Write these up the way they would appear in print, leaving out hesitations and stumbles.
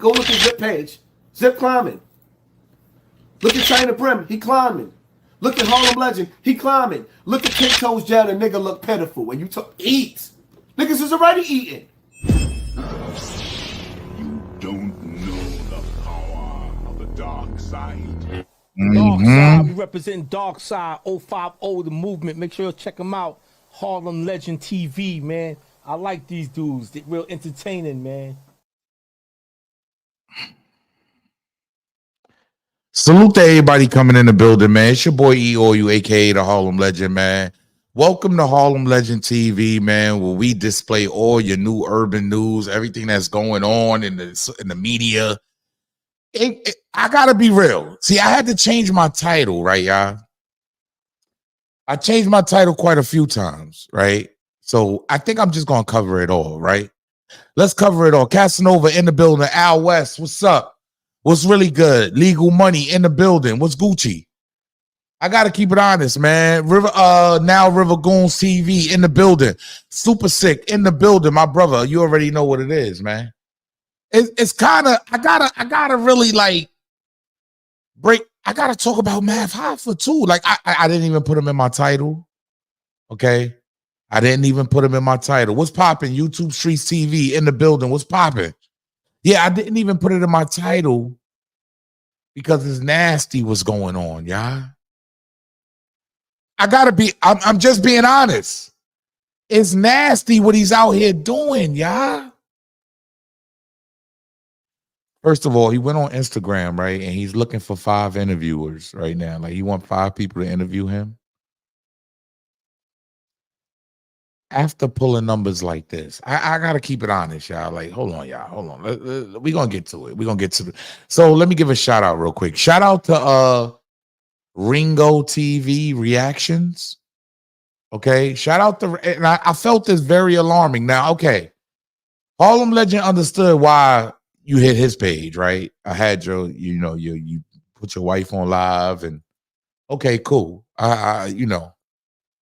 Go look at Zip page. Zip climbing. Look at China Brim. He climbing. Look at Harlem Legend. He climbing. Look at Kid Toes Jet. A nigga look pitiful. When you talk, eat. Niggas is already eating. You don't know the power of the dark side. Dark Side, we represent Dark Side 050, the movement. Make sure you check them out. Harlem Legend TV, man. I like these dudes. They're real entertaining, man. Salute to everybody coming in the building, man. It's your boy E.O.U, aka the Harlem Legend, man. Welcome to Harlem Legend TV, man, where we display all your new urban news, everything that's going on in the media. I gotta be real. See, I had to change my title, right, y'all? I changed my title quite a few times, right? So I think I'm just gonna cover it all, right? Let's cover it all. Casanova in the building. Al West, what's up? What's really good? Legal Money in the building. What's Gucci? I gotta keep it honest, man. River Goons TV in the building. Super Sick in the building. My brother, you already know what it is, man. It's kind of, I gotta really like break. I gotta talk about Math Hoffa too. Like I didn't even put him in my title. Okay. I didn't even put him in my title. What's popping? YouTube Streets TV in the building. What's popping? Yeah, I didn't even put it in my title because it's nasty what's going on, y'all. I'm just being honest. It's nasty what he's out here doing, y'all. First of all, he went on Instagram, right? And he's looking for 5 interviewers right now. Like, he wants 5 people to interview him. After pulling numbers like this, I got to keep it honest, y'all. Like, hold on, y'all. Hold on. We're going to get to it. We're going to get to it. So let me give a shout out real quick. Shout out to Ringo TV Reactions. Okay. Shout out to, and I felt this very alarming. Now, okay. Harlem Legend understood why you hit his page, right? I had you put your wife on live and okay, cool.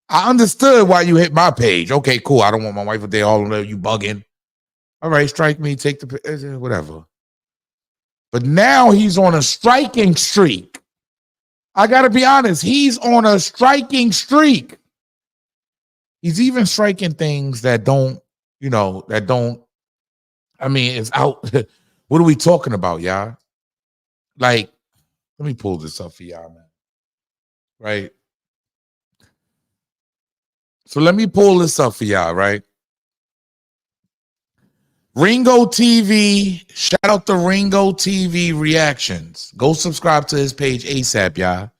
I understood why you hit my page. Okay, cool. I don't want my wife up there all over you bugging. All right, strike me, take the whatever. But now he's on a striking streak. I got to be honest. He's on a striking streak. He's even striking things that don't, I mean, it's out. What are we talking about, y'all? Like, let me pull this up for y'all, man. Right? So let me pull this up for y'all, right? Ringo TV. Shout out to Ringo TV Reactions. Go subscribe to his page ASAP, y'all.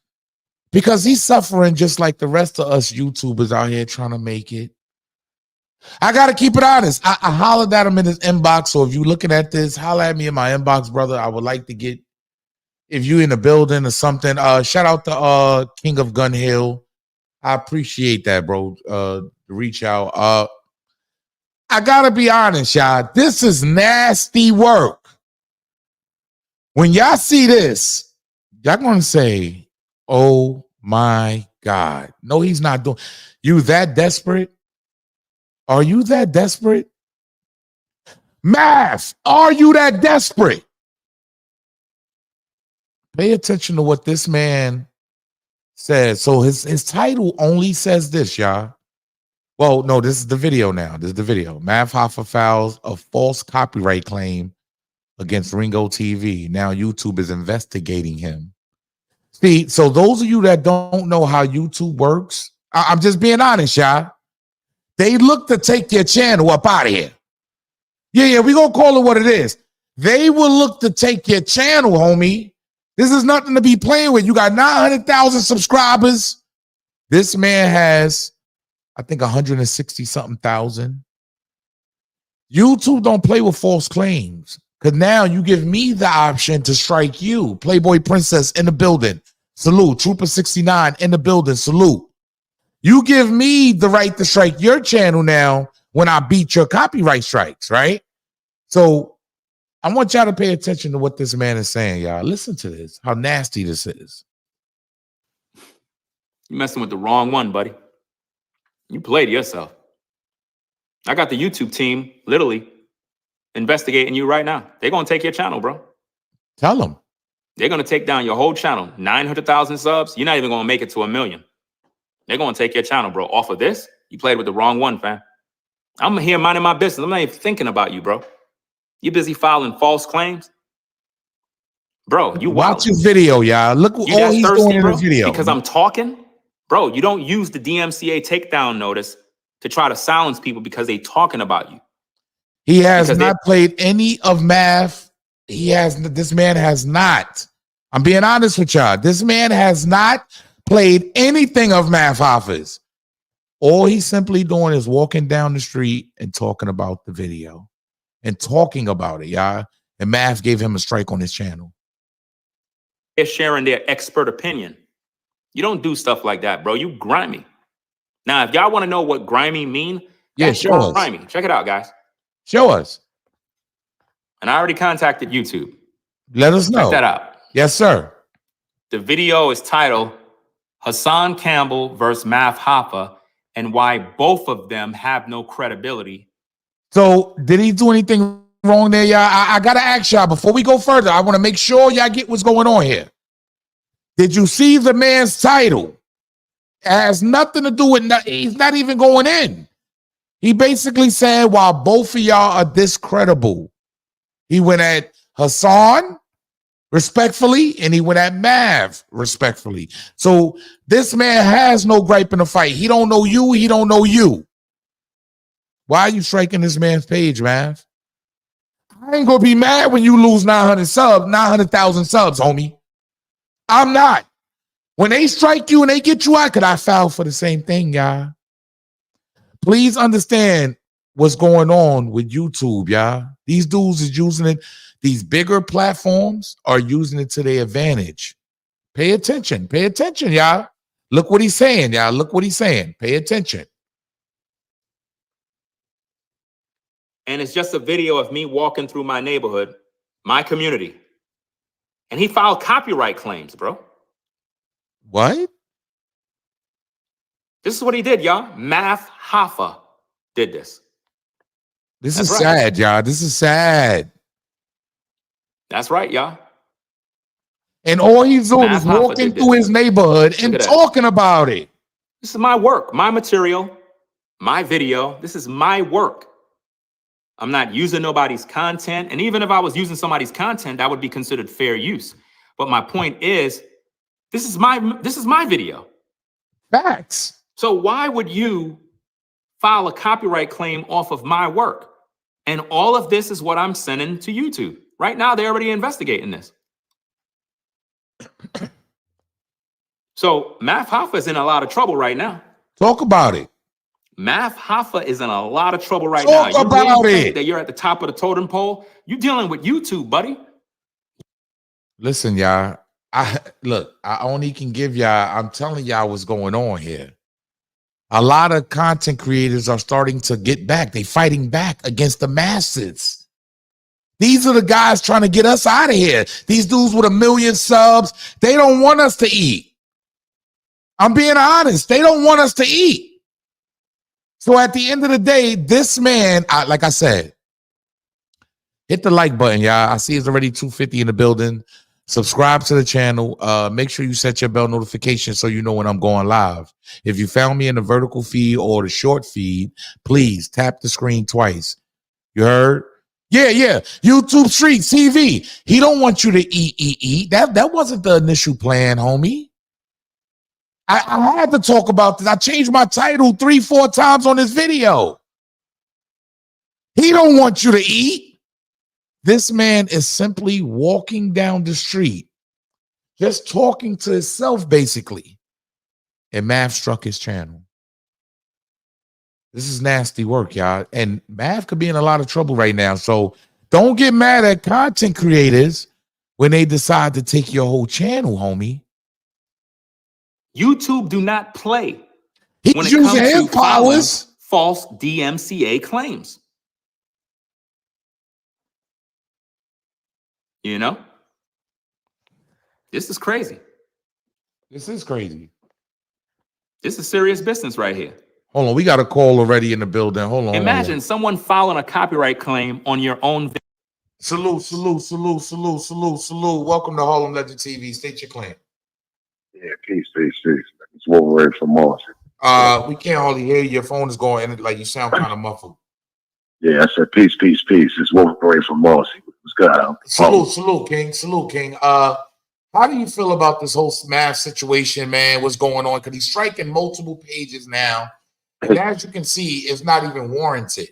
Because he's suffering just like the rest of us YouTubers out here trying to make it. I got to keep it honest. I hollered at him in his inbox. So if you're looking at this, holler at me in my inbox, brother. I would like to get, if you in the building or something, shout out to King of Gun Hill. I appreciate that, bro. Reach out. I gotta be honest, y'all. This is nasty work. When y'all see this, y'all gonna say, "Oh my God!" No, he's not doing. You that desperate? Are you that desperate? Math, are you that desperate? Pay attention to what this man says. So his title only says this, y'all. Well, no, this is the video now. This is the video. Math Hoffa files a false copyright claim against Ringo TV. Now YouTube is investigating him. See, so those of you that don't know how YouTube works, I'm just being honest, y'all. They look to take your channel up out of here. Yeah, we're going to call it what it is. They will look to take your channel, homie. This is nothing to be playing with. You got 900,000 subscribers. This man has, I think, 160-something thousand. YouTube don't play with false claims. Because now you give me the option to strike you. Playboy Princess in the building. Salute. Trooper 69 in the building. Salute. You give me the right to strike your channel now when I beat your copyright strikes, right? So I want y'all to pay attention to what this man is saying, y'all. Listen to this, how nasty this is. You messing with the wrong one, buddy. You played yourself. I got the YouTube team, literally, investigating you right now. They're going to take your channel, bro. Tell them. They're going to take down your whole channel. 900,000 subs. You're not even going to make it to 1 million. They're going to take your channel, bro. Off of this, you played with the wrong one, fam. I'm here minding my business. I'm not even thinking about you, bro. You busy filing false claims? Bro, you watch wildin'. his video, y'all. Look what all he's doing in the video. Because I'm talking? Bro, you don't use the DMCA takedown notice to try to silence people because they talking about you. He has not played any of Math. This man has not. I'm being honest with y'all. This man has not played anything of Math Hoffa's. All he's simply doing is walking down the street and talking about the video and talking about it, y'all. And Math gave him a strike on his channel. They're sharing their expert opinion. You don't do stuff like that, bro. You grimy. Now, if y'all want to know what grimy mean, yeah, show us. Grimy. Check it out, guys. Show us. And I already contacted YouTube. Let us know. Check that out. Yes, sir. The video is titled Hassan Campbell versus Math Hoffa and why both of them have no credibility. So did he do anything wrong there, y'all? I got to ask y'all before we go further. I want to make sure y'all get what's going on here. Did you see the man's title? It has nothing to do with, he's not even going in. He basically said, while both of y'all are discredible, he went at Hassan respectfully, and he went at Math respectfully. So this man has no gripe in the fight. He don't know you. He don't know you. Why are you striking this man's page, Math? I ain't gonna be mad when you lose 900,000 subs, homie. I'm not. When they strike you and they get you out, could I foul for the same thing, y'all? Please understand what's going on with YouTube, y'all. These dudes is using it. These bigger platforms are using it to their advantage. Pay attention. Pay attention, y'all. Look what he's saying, y'all. Look what he's saying. Pay attention. And it's just a video of me walking through my neighborhood, my community. And he filed copyright claims, bro. What? This is what he did, y'all. Math Hoffa did this. This is sad, y'all. This is sad. That's right, y'all. And all he's doing is walking through his neighborhood and talking about it. This is my work, my material, my video. This is my work. I'm not using nobody's content. And even if I was using somebody's content, that would be considered fair use. But my point is, this is my video. Facts. So why would you file a copyright claim off of my work? And all of this is what I'm sending to YouTube. Right now, they're already investigating this. So Math Hoffa is in a lot of trouble right now. Talk about it. Math Hoffa is in a lot of trouble right now. Talk about it. That you're at the top of the totem pole. You're dealing with YouTube, buddy. Listen, y'all. I only can give y'all, I'm telling y'all what's going on here. A lot of content creators are starting to get back. They fighting back against the masses. These are the guys trying to get us out of here. These dudes with 1 million subs, they don't want us to eat. I'm being honest. They don't want us to eat. So at the end of the day, this man, like I said, hit the like button, y'all. I see it's already 250 in the building. Subscribe to the channel. Make sure you set your bell notification so you know when I'm going live. If you found me in the vertical feed or the short feed, please tap the screen twice. You heard? Yeah. YouTube Streets TV. He don't want you to eat. That wasn't the initial plan, homie. I had to talk about this. I changed my title 3-4 times on this video. He don't want you to eat. This man is simply walking down the street, just talking to himself, basically. And Math struck his channel. This is nasty work, y'all. And Math could be in a lot of trouble right now. So don't get mad at content creators when they decide to take your whole channel, homie. YouTube do not play when it comes to powers. False DMCA claims. You know? This is crazy. This is crazy. This is serious business right here. Hold on, we got a call already in the building. Hold on. Imagine someone filing a copyright claim on your own. Salute. Welcome to Harlem Legend TV. State your claim. Yeah, peace. It's Wolverine from Mars. We can't hardly hear you. Your phone is going in, like you sound kind of muffled. Yeah, I said peace. It's Wolverine from Mars. What's good? Salute, King. How do you feel about this whole Math situation, man? What's going on? Because he's striking multiple pages now. And as you can see, it's not even warranted.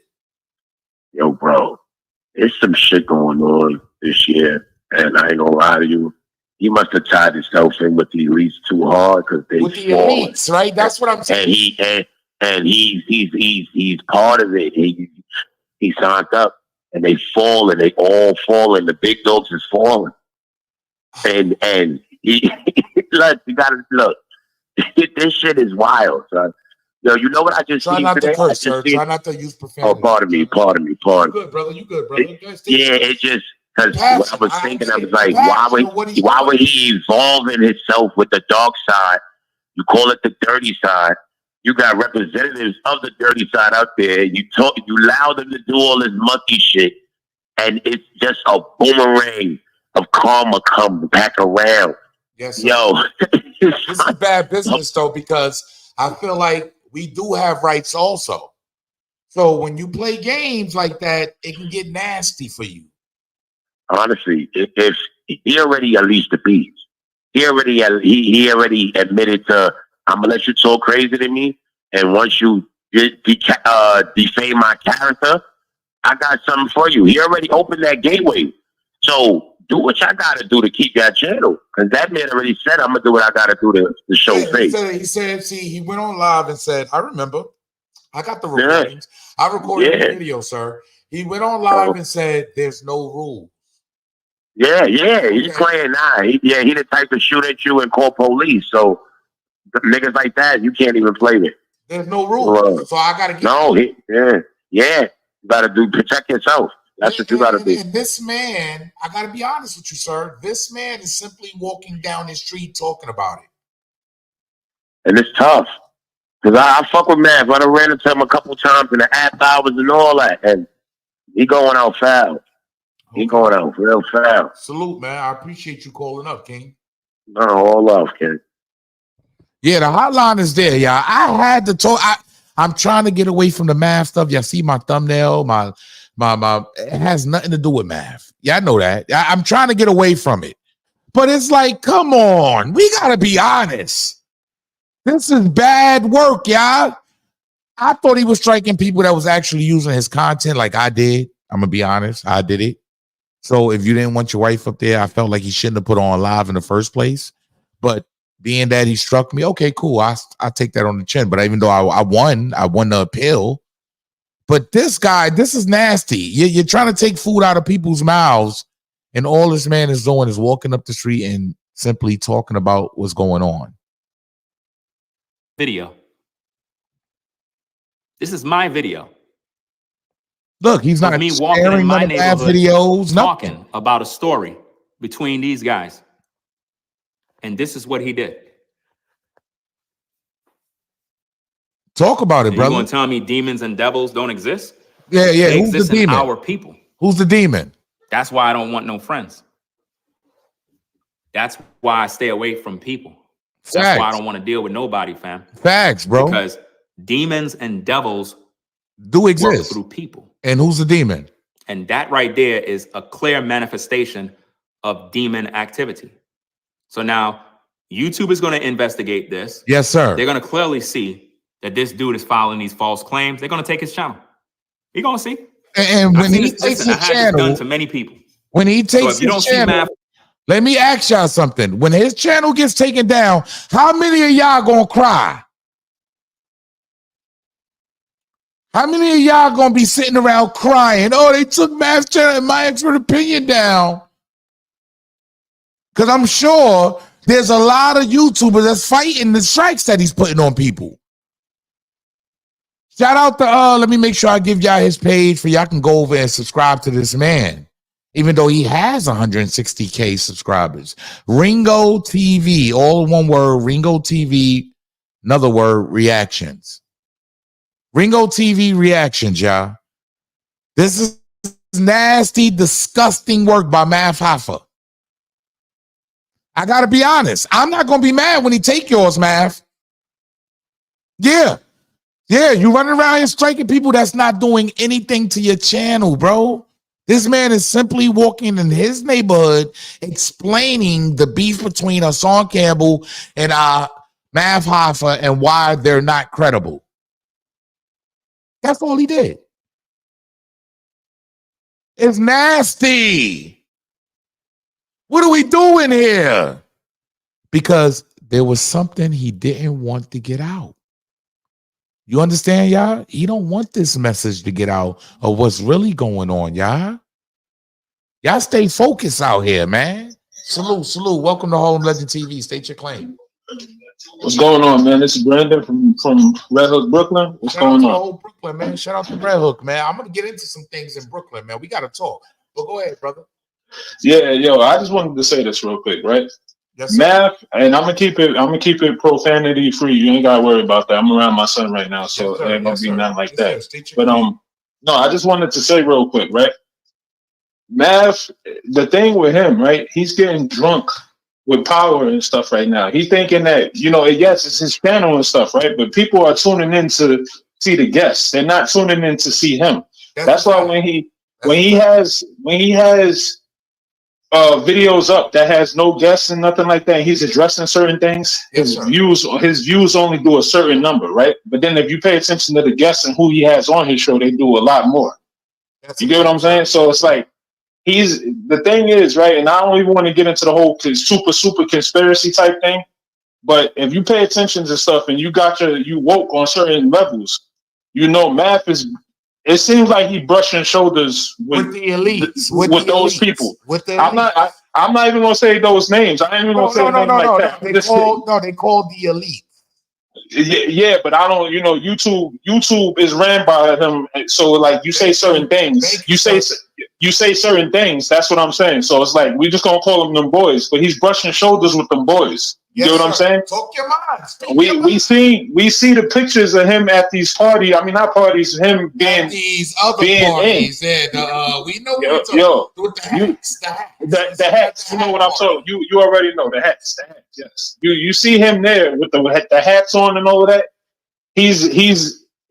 Yo, bro, there's some shit going on this year, and I ain't gonna lie to you. He must have tied himself in with the elites too hard because they with the elites, right? That's what I'm saying. And he's part of it. He signed up, and they fall, and they all fall, and the big dogs is falling. And he look, you gotta look. This shit is wild, son. Yo, you know what I just Try seen not today? to curse, sir. Try not to use profanity. Oh, pardon me. You good, brother. It just because I was thinking, I was like, why would he evolving himself with the dark side? You call it the dirty side. You got representatives of the dirty side out there. You allow them to do all this monkey shit, and it's just a boomerang of karma come back around. Yes, sir. Yo, this is bad business though, because I feel like we do have rights also. So when you play games like that, it can get nasty for you. Honestly, if he already unleashed the beast, he already admitted to, I'm gonna let you talk crazy to me, and once you defame my character, I got something for you. He already opened that gateway. So do what y'all gotta do to keep that channel, because that man already said I'm gonna do what I gotta do to show face. He said, see, he went on live and said, I remember, I got the recordings. I recorded the video, sir. He went on live and said, there's no rule. Yeah, he's playing now. He the type to shoot at you and call police. So niggas like that, you can't even play with. There's no rule. So I gotta get you gotta protect yourself. That's what you gotta do. And this man, I gotta be honest with you, sir. This man is simply walking down the street talking about it. And it's tough. Because I fuck with Math. I done ran into him a couple times in the after hours and all that. And he going out foul. He going out real foul. Salute, man. I appreciate you calling up, King. No, all love, King. Yeah, the hotline is there, y'all. I had to talk. I'm trying to get away from the Math stuff. Y'all see my thumbnail, my it has nothing to do with Math. Yeah, I know that. I'm trying to get away from it. But it's like, come on. We got to be honest. This is bad work, y'all. I thought he was striking people that was actually using his content like I did. I'm going to be honest. I did it. So if you didn't want your wife up there, I felt like he shouldn't have put on live in the first place. But being that he struck me, okay, cool. I take that on the chin. But even though I won the appeal. But this guy, this is nasty. You're trying to take food out of people's mouths, and all this man is doing is walking up the street and simply talking about what's going on. Video. This is my video. Look, he's not me walking in my neighborhood videos, talking about a story between these guys. And this is what he did. Talk about it, brother. You gonna tell me demons and devils don't exist? Yeah. They Who's exist the demon? in our people. Who's the demon? That's why I don't want no friends. That's why I stay away from people. Facts. That's why I don't want to deal with nobody, fam. Facts, bro. Because demons and devils do exist work through people. And who's the demon? And that right there is a clear manifestation of demon activity. So now YouTube is going to investigate this. Yes, sir. They're going to clearly see that this dude is filing these false claims. They're going to take his channel. You're going to see. And when he takes his channel, done to many people. When he takes his channel, let me ask y'all something. When his channel gets taken down, how many of y'all gonna cry? How many of y'all gonna be sitting around crying? Oh, they took Math's channel and my expert opinion down. Because I'm sure there's a lot of YouTubers that's fighting the strikes that he's putting on people. Shout out to let me make sure I give y'all his page for y'all can go over and subscribe to this man, even though he has 160K subscribers. Ringo TV, all one word, Ringo TV, another word, reactions. Ringo TV reactions, y'all. This is nasty, disgusting work by Math Hoffa. I gotta be honest. I'm not gonna be mad when he take yours, Math. Yeah. Yeah, you running around here striking people that's not doing anything to your channel, bro. This man is simply walking in his neighborhood explaining the beef between Hassan Campbell and Math Hoffa and why they're not credible. That's all he did. It's nasty. What are we doing here? Because there was something he didn't want to get out. You understand, y'all? He don't want this message to get out of what's really going on, y'all. Y'all stay focused out here, man. Salute, salute. Welcome to Harlem Legend TV. State your claim. What's going on, man? This is Brandon from Red Hook, Brooklyn. What's going on? Whole Brooklyn, man. Shout out to Red Hook, man. I'm gonna get into some things in Brooklyn, man. We gotta talk. But go ahead, brother. Yeah, yo, I just wanted to say this real quick, right? Yes, Math, and I'm gonna keep it profanity free. You ain't gotta worry about that. I'm around my son right now, so yes, it ain't gonna be nothing like that. Sir. But no, I just wanted to say real quick, right? Math, the thing with him, right? He's getting drunk with power and stuff right now. He's thinking that, you know, yes, it's his channel and stuff, right? But people are tuning in to see the guests. They're not tuning in to see him. That's why when he has videos up that has no guests and nothing like that, and he's addressing certain things, his views only do a certain number, right? But then if you pay attention to the guests and who he has on his show, they do a lot more. You get what I'm saying? So it's like, the thing is, right, and I don't even want to get into the whole super conspiracy type thing, but if you pay attention to stuff and you woke on certain levels, you know, Math is, it seems like he brushing shoulders with the elites, with those people. I'm not even gonna say those names. I ain't even gonna say names like that. They call the elite. Yeah, but I don't. You know, YouTube is ran by him. So like, you say certain things. You say certain things. That's what I'm saying. So it's like, we just gonna call them boys, but he's brushing shoulders with them boys. You know what I'm saying? Talk your mind. We see the pictures of him at these parties. I mean, not parties. Him being at these other parties. And we know what with the hats. The hats. You know what I'm talking. You already know the hats. The hats. Yes. You see him there with the hats on and all of that. He's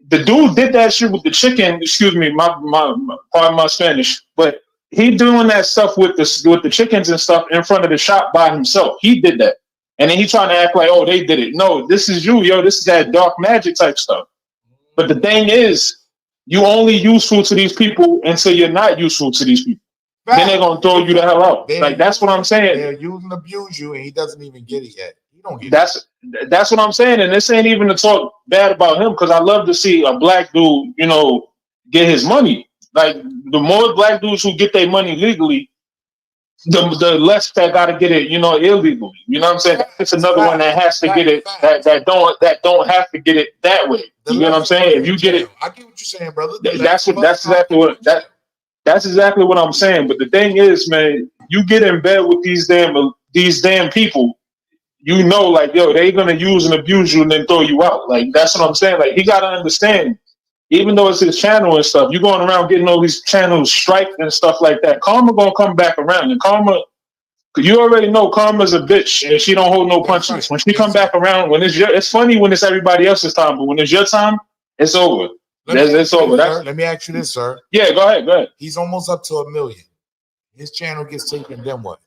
the dude did that shit with the chicken. Excuse me, pardon my Spanish, but he doing that stuff with the chickens and stuff in front of the shop by himself. He did that. And then he trying to act like, oh, they did it. No, this is you, yo. This is that dark magic type stuff. But the thing is, you only useful to these people until you're not useful to these people. Right. Then they're gonna throw you the hell out. That's what I'm saying. They're using abuse you, and he doesn't even get it yet. He don't get that's what I'm saying. And this ain't even to talk bad about him, because I love to see a black dude, you know, get his money. Like, the more black dudes who get their money legally, the less that got to get it, you know, illegally. You know what I'm saying? It's another one that has to get it that don't have to get it that way. You know what I'm saying? If you get it, I get what you're saying, brother. That's exactly what I'm saying. But the thing is, man, you get in bed with these damn people, you know, like, yo, they gonna use and abuse you and then throw you out. Like, that's what I'm saying. Like, he gotta understand. Even though it's his channel and stuff, you're going around getting all these channels striked and stuff like that. Karma gonna come back around, and Karma, you already know Karma's a bitch, and she don't hold no punches. Right. When she come back around, it's funny when it's everybody else's time, but when it's your time, it's over. It's over. Let me ask you this, sir. Yeah, go ahead. He's almost up to 1 million. His channel gets taken, then what?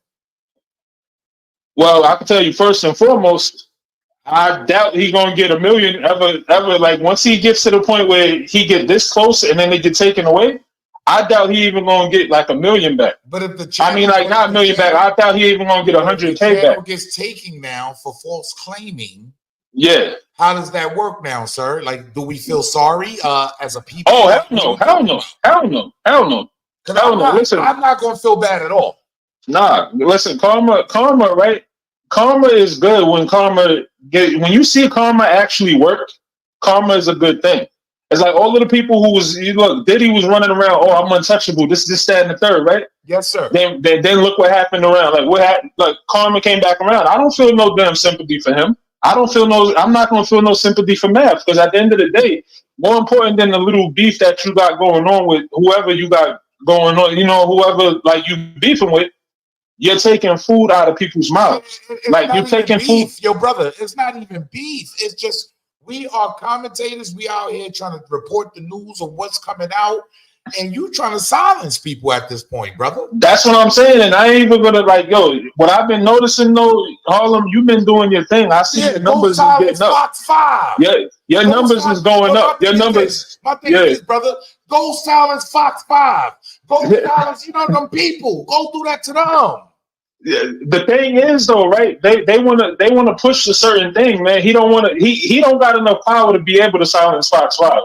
Well, I can tell you first and foremost, I doubt he's gonna get 1 million ever. Like, once he gets to the point where he get this close and then they get taken away, I doubt he even gonna get like 1 million back. But if the channel, not 1 million back, I doubt he even gonna get 100K back. Channel gets taken now for false claiming. Yeah. How does that work now, sir? Like, do we feel sorry as a people? Oh, hell no. Listen, I'm not gonna feel bad at all. Nah, listen, karma, right? Karma is good when you see karma actually work. Karma is a good thing. It's like all of the people who Diddy was running around. Oh, I'm untouchable. This, that, and the third, right? Yes, sir. Then look what happened around. Like, what happened? Like, karma came back around. I don't feel no damn sympathy for him. I'm not gonna feel no sympathy for Math, because at the end of the day, more important than the little beef that you got going on with whoever you got going on, whoever like you beefing with, you're taking food out of people's mouths. Like you're taking food. Yo, brother, it's not even beef. It's just we are commentators. We out here trying to report the news of what's coming out, and you trying to silence people at this point, brother. That's what I'm saying, and I ain't even gonna what I've been noticing though, Harlem, you've been doing your thing. I see your numbers is getting up. Fox 5. Yeah, your numbers is going up. Your numbers. My thing is, brother, go silence Fox 5. Go silence, them people. Go do that to them. Yeah, the thing is though, right? They wanna push a certain thing, man. He don't got enough power to be able to silence Fox 5.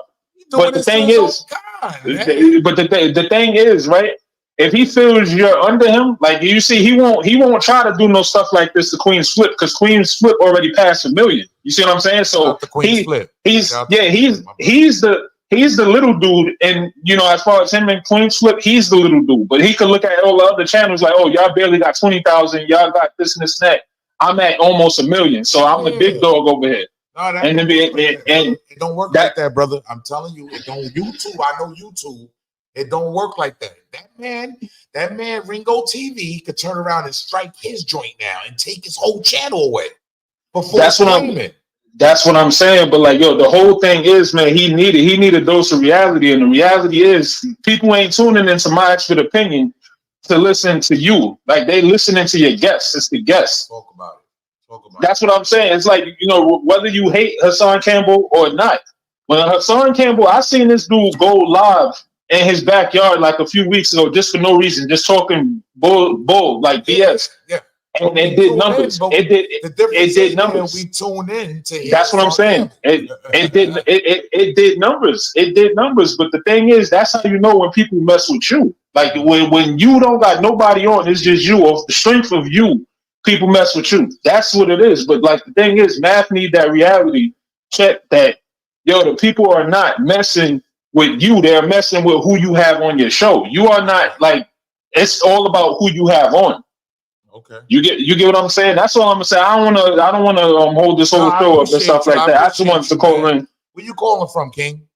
But the thing is, the thing is, right? If he feels you're under him, like you see, he won't try to do no stuff like this to Queen's Flip, because Queen's Flip already passed 1 million. You see what I'm saying? So he's the little dude, and as far as him and Queen's Flip, he's the little dude. But he could look at all the other channels like, oh, y'all barely got 20,000, y'all got this and this and that. I'm at almost 1 million, so I'm the big dog over here. No, it don't work like that, brother. I'm telling you, it don't. YouTube, I know YouTube. It don't work like that. That man, Ringo TV could turn around and strike his joint now and take his whole channel away. That's what I'm saying. But like, the whole thing is, man, he needed a dose of reality, and the reality is, people ain't tuning into my expert opinion to listen to you. Like they listening to your guests. It's the guests. Talk about it. That's what I'm saying. It's like, whether you hate Hassan Campbell or not. When Hassan Campbell, I seen this dude go live in his backyard like a few weeks ago, just for no reason, just talking bull like BS. Yeah. And it did numbers. It did numbers. We tune in to. That's what I'm saying. It did numbers. It did numbers. But the thing is, that's how you know when people mess with you. Like when you don't got nobody on, it's just you. Off the strength of you, people mess with you. That's what it is. But like the thing is, Math need that reality check that the people are not messing with you. They're messing with who you have on your show. You are not like, it's all about who you have on. Okay. You get what I'm saying? That's all I'm gonna say. I don't wanna hold this whole show up and stuff like that. I just wanted to call in. Where you calling from, King?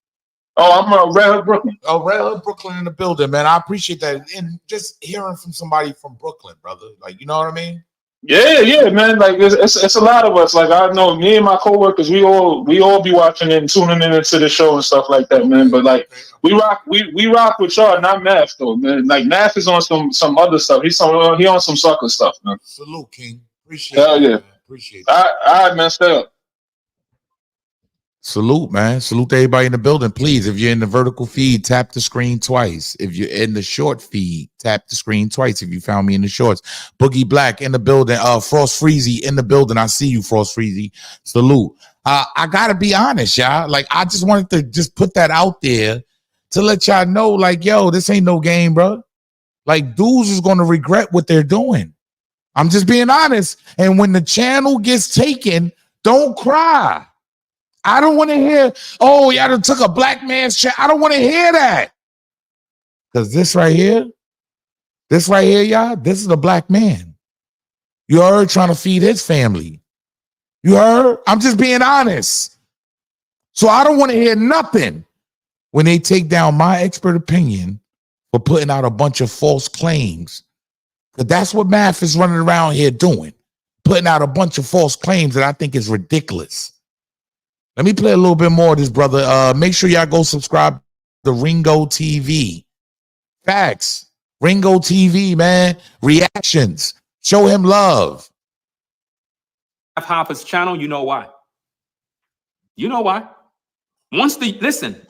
Oh, I'm Red Hood, Brooklyn. Oh, Red Hood, Brooklyn in the building, man. I appreciate that. And just hearing from somebody from Brooklyn, brother. Like, you know what I mean? Yeah, man. Like it's a lot of us. Like I know me and my coworkers, we all be watching and tuning in into the show and stuff like that, man. But like we rock with y'all, not Math though, man. Like Math is on some other stuff. He on some sucker stuff, man. Salute, King. Appreciate it. Yeah. Man. Appreciate it. All right, man. Stay up. Salute, man. Salute to everybody in the building. Please, if you're in the vertical feed, tap the screen twice. If you're in the short feed, tap the screen twice. If you found me in the shorts. Boogie Black in the building. Frost Freezy in the building. I see you, Frost Freezy. Salute. I gotta be honest, y'all. Like, I just wanted to just put that out there to let y'all know, like, yo, this ain't no game, bro. Like, dudes is gonna regret what they're doing. I'm just being honest. And when the channel gets taken, don't cry. I don't want to hear, oh, y'all took a black man's channel. I don't want to hear that. Because this right here, y'all, this is a black man. You heard, trying to feed his family. You heard? I'm just being honest. So I don't want to hear nothing when they take down my expert opinion for putting out a bunch of false claims. Because that's what Math is running around here doing. Putting out a bunch of false claims that I think is ridiculous. Let me play a little bit more of this, brother. Make sure y'all go subscribe to Ringo TV. Facts. Ringo TV, man. Reactions. Show him love. Math Hoffa's channel, you know why? You know why? Listen,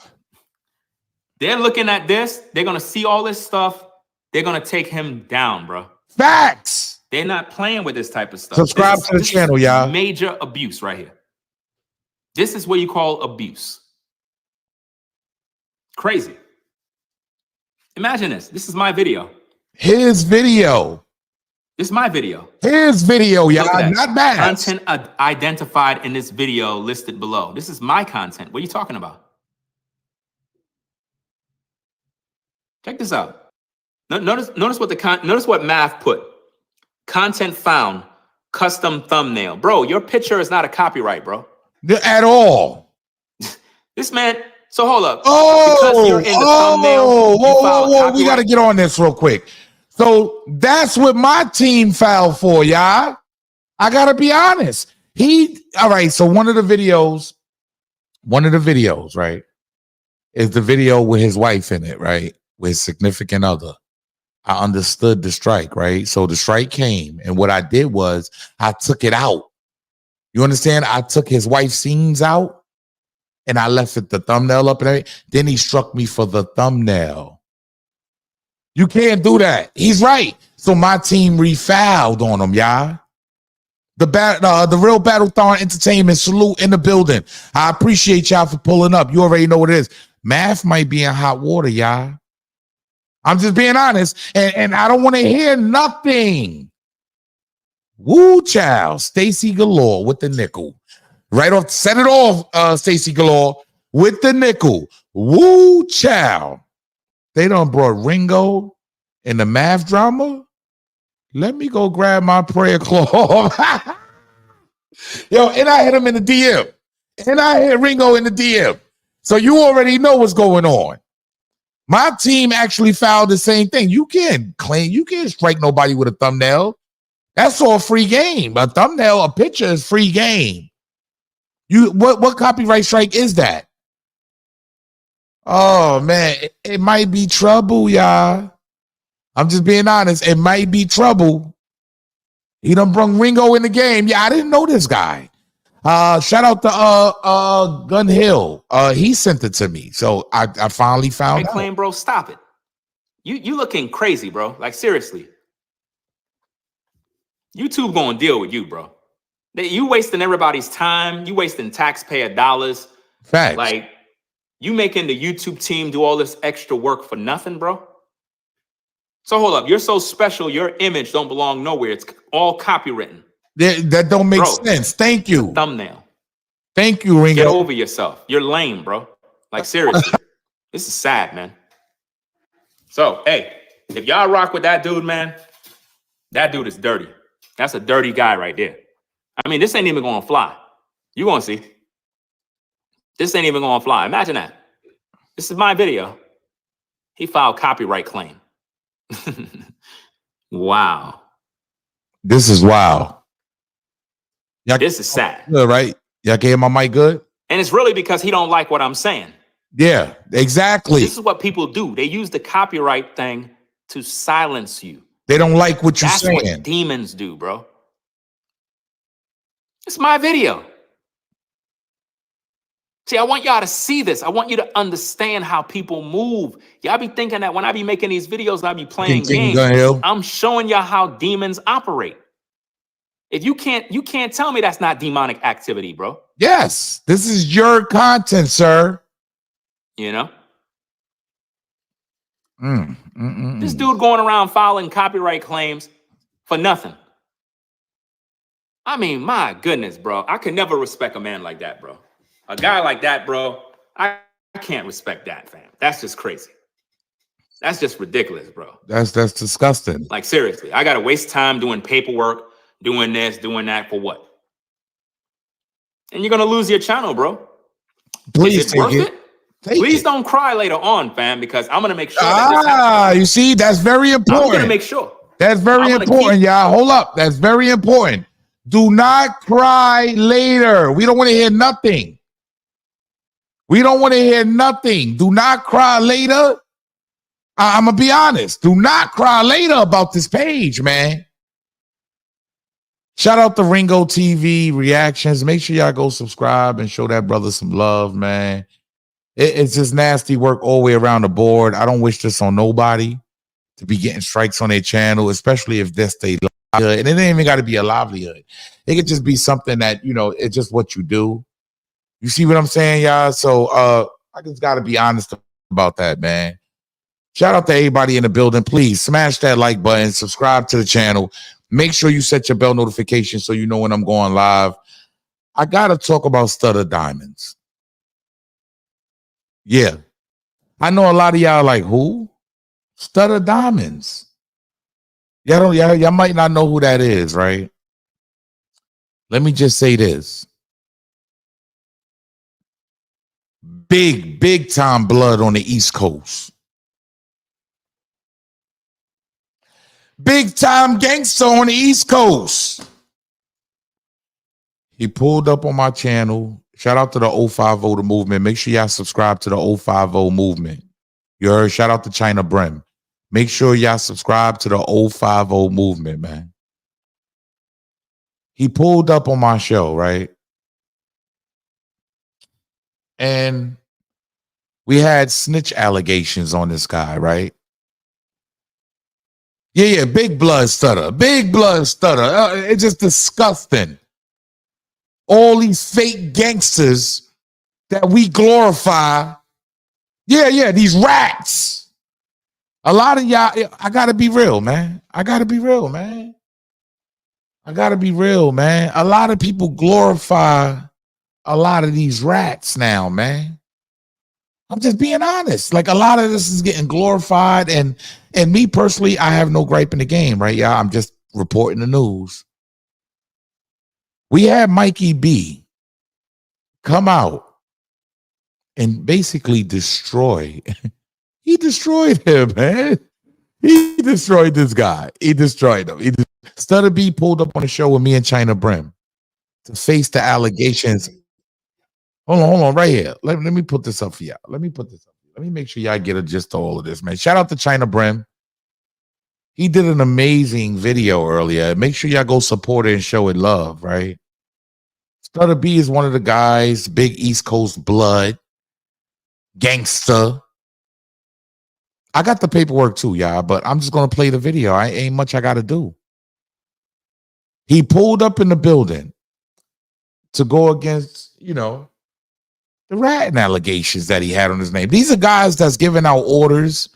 they're looking at this. They're going to see all this stuff. They're going to take him down, bro. Facts. They're not playing with this type of stuff. Subscribe to the channel, y'all. Major abuse right here. This is what you call abuse. Crazy. Imagine this. This is my video. His video. This is my video. His video, y'all. Not bad. Content identified in this video listed below. This is my content. What are you talking about? Check this out. Notice what Math put. Content found custom thumbnail. Bro, your picture is not a copyright, bro. At all. This man, so hold up. Oh, because you're in the thumbnail, you file whoa. We got to copyright. get on this real quick. So that's what my team filed for, y'all. I got to be honest. All right, so one of the videos, right, is the video with his wife in it, right, with his significant other. I understood the strike, right? So the strike came, and what I did was I took it out. You understand? I took his wife's scenes out, and I left it the thumbnail up and everything. Then he struck me for the thumbnail. You can't do that. He's right. So my team refiled on him, y'all. The real Battlethon Entertainment salute in the building. I appreciate y'all for pulling up. You already know what it is. Math might be in hot water, y'all. I'm just being honest, and I don't want to hear nothing. Woo, child. Stacy Galore with the nickel. Right off, set it off, Stacy Galore with the nickel. Woo, child. They done brought Ringo in the math drama. Let me go grab my prayer cloth. Yo, and I hit him in the DM. And I hit Ringo in the DM. So you already know what's going on. My team actually filed the same thing. You can't strike nobody with a thumbnail. That's all free game. A thumbnail, a picture is free game. What copyright strike is that? Oh man, it might be trouble, y'all. I'm just being honest. It might be trouble. He done brung Ringo in the game. Yeah, I didn't know this guy. Shout out to Gun Hill. He sent it to me. So I finally found out. Claim, bro, stop it. You looking crazy, bro. Like seriously. YouTube gonna deal with you, bro. You wasting everybody's time. You wasting taxpayer dollars. Facts. Like you making the YouTube team do all this extra work for nothing, bro. So hold up. You're so special. Your image don't belong nowhere. It's all copywritten. That don't make sense. Thank you. Thumbnail. Thank you, Ringo. Get over yourself. You're lame, bro. Like seriously. This is sad, man. So, hey, if y'all rock with that dude, man, that dude is dirty. That's a dirty guy right there. I mean, this ain't even gonna fly. You gonna see. This ain't even gonna fly. Imagine that. This is my video. He filed copyright claim. Wow. This is wild. This is sad. Good, right? Y'all can hear my mic good? And it's really because he don't like what I'm saying. Yeah, exactly. This is what people do. They use the copyright thing to silence you. They don't like what you're saying. That's what demons do, bro. It's my video. See, I want y'all to see this. I want you to understand how people move. Y'all be thinking that when I be making these videos, I be playing games. I'm showing y'all how demons operate. If you can't tell me that's not demonic activity, bro. Yes, this is your content, sir. You know? This dude going around filing copyright claims for nothing. I mean, my goodness, bro. I could never respect a man like that, bro. A guy like that, bro, I can't respect that, fam. That's just crazy. That's just ridiculous, bro. That's disgusting. Like, seriously, I got to waste time doing paperwork, doing this, doing that for what? And you're going to lose your channel, bro. Please Is it worth it? Please don't cry later on, fam, because I'm going to make sure that this happens. You see, that's very important. I'm going to make sure. That's very important, y'all. Hold up. That's very important. Do not cry later. We don't want to hear nothing. We don't want to hear nothing. Do not cry later. I'm going to be honest. Do not cry later about this page, man. Shout out to Ringo TV Reactions. Make sure y'all go subscribe and show that brother some love, man. It's just nasty work all the way around the board. I don't wish this on nobody to be getting strikes on their channel, especially if that's their livelihood. And it ain't even got to be a livelihood. It could just be something that, you know, it's just what you do. You see what I'm saying, y'all? So I just got to be honest about that, man. Shout out to everybody in the building. Please smash that like button, subscribe to the channel. Make sure you set your bell notification so you know when I'm going live. I got to talk about Stutter Diamonds. Yeah. I know a lot of y'all like, who? Stutter Diamonds. Y'all might not know who that is, right? let me just say this. Big time blood on the East Coast. Big time gangster on the East Coast. He pulled up on my channel. Shout out to the 050 the movement. Make sure y'all subscribe to the 050 movement. You heard? Shout out to China Brim. Make sure y'all subscribe to the 050 movement, man. He pulled up on my show, right? And we had snitch allegations on this guy, right? Yeah, big blood stutter. Big blood stutter. It's just disgusting. All these fake gangsters that we glorify. Yeah, these rats. A lot of y'all, I gotta be real, man. A lot of people glorify a lot of these rats now, man. I'm just being honest. Like, a lot of this is getting glorified, and me personally, I have no gripe in the game, right? Yeah, I'm just reporting the news. We had Mikey B come out and basically destroy. He destroyed him, man. He destroyed this guy. He destroyed him. Stutter B pulled up on the show with me and China Brim to face the allegations. Hold on, right here. Let me put this up for y'all. Let me make sure y'all get a gist of all of this, man. Shout out to China Brim. He did an amazing video earlier. Make sure y'all go support it and show it love, right? Stutter B is one of the guys, big East Coast blood, gangster. I got the paperwork too, y'all, but I'm just going to play the video. Ain't much I got to do. He pulled up in the building to go against, the ratting allegations that he had on his name. These are guys that's giving out orders,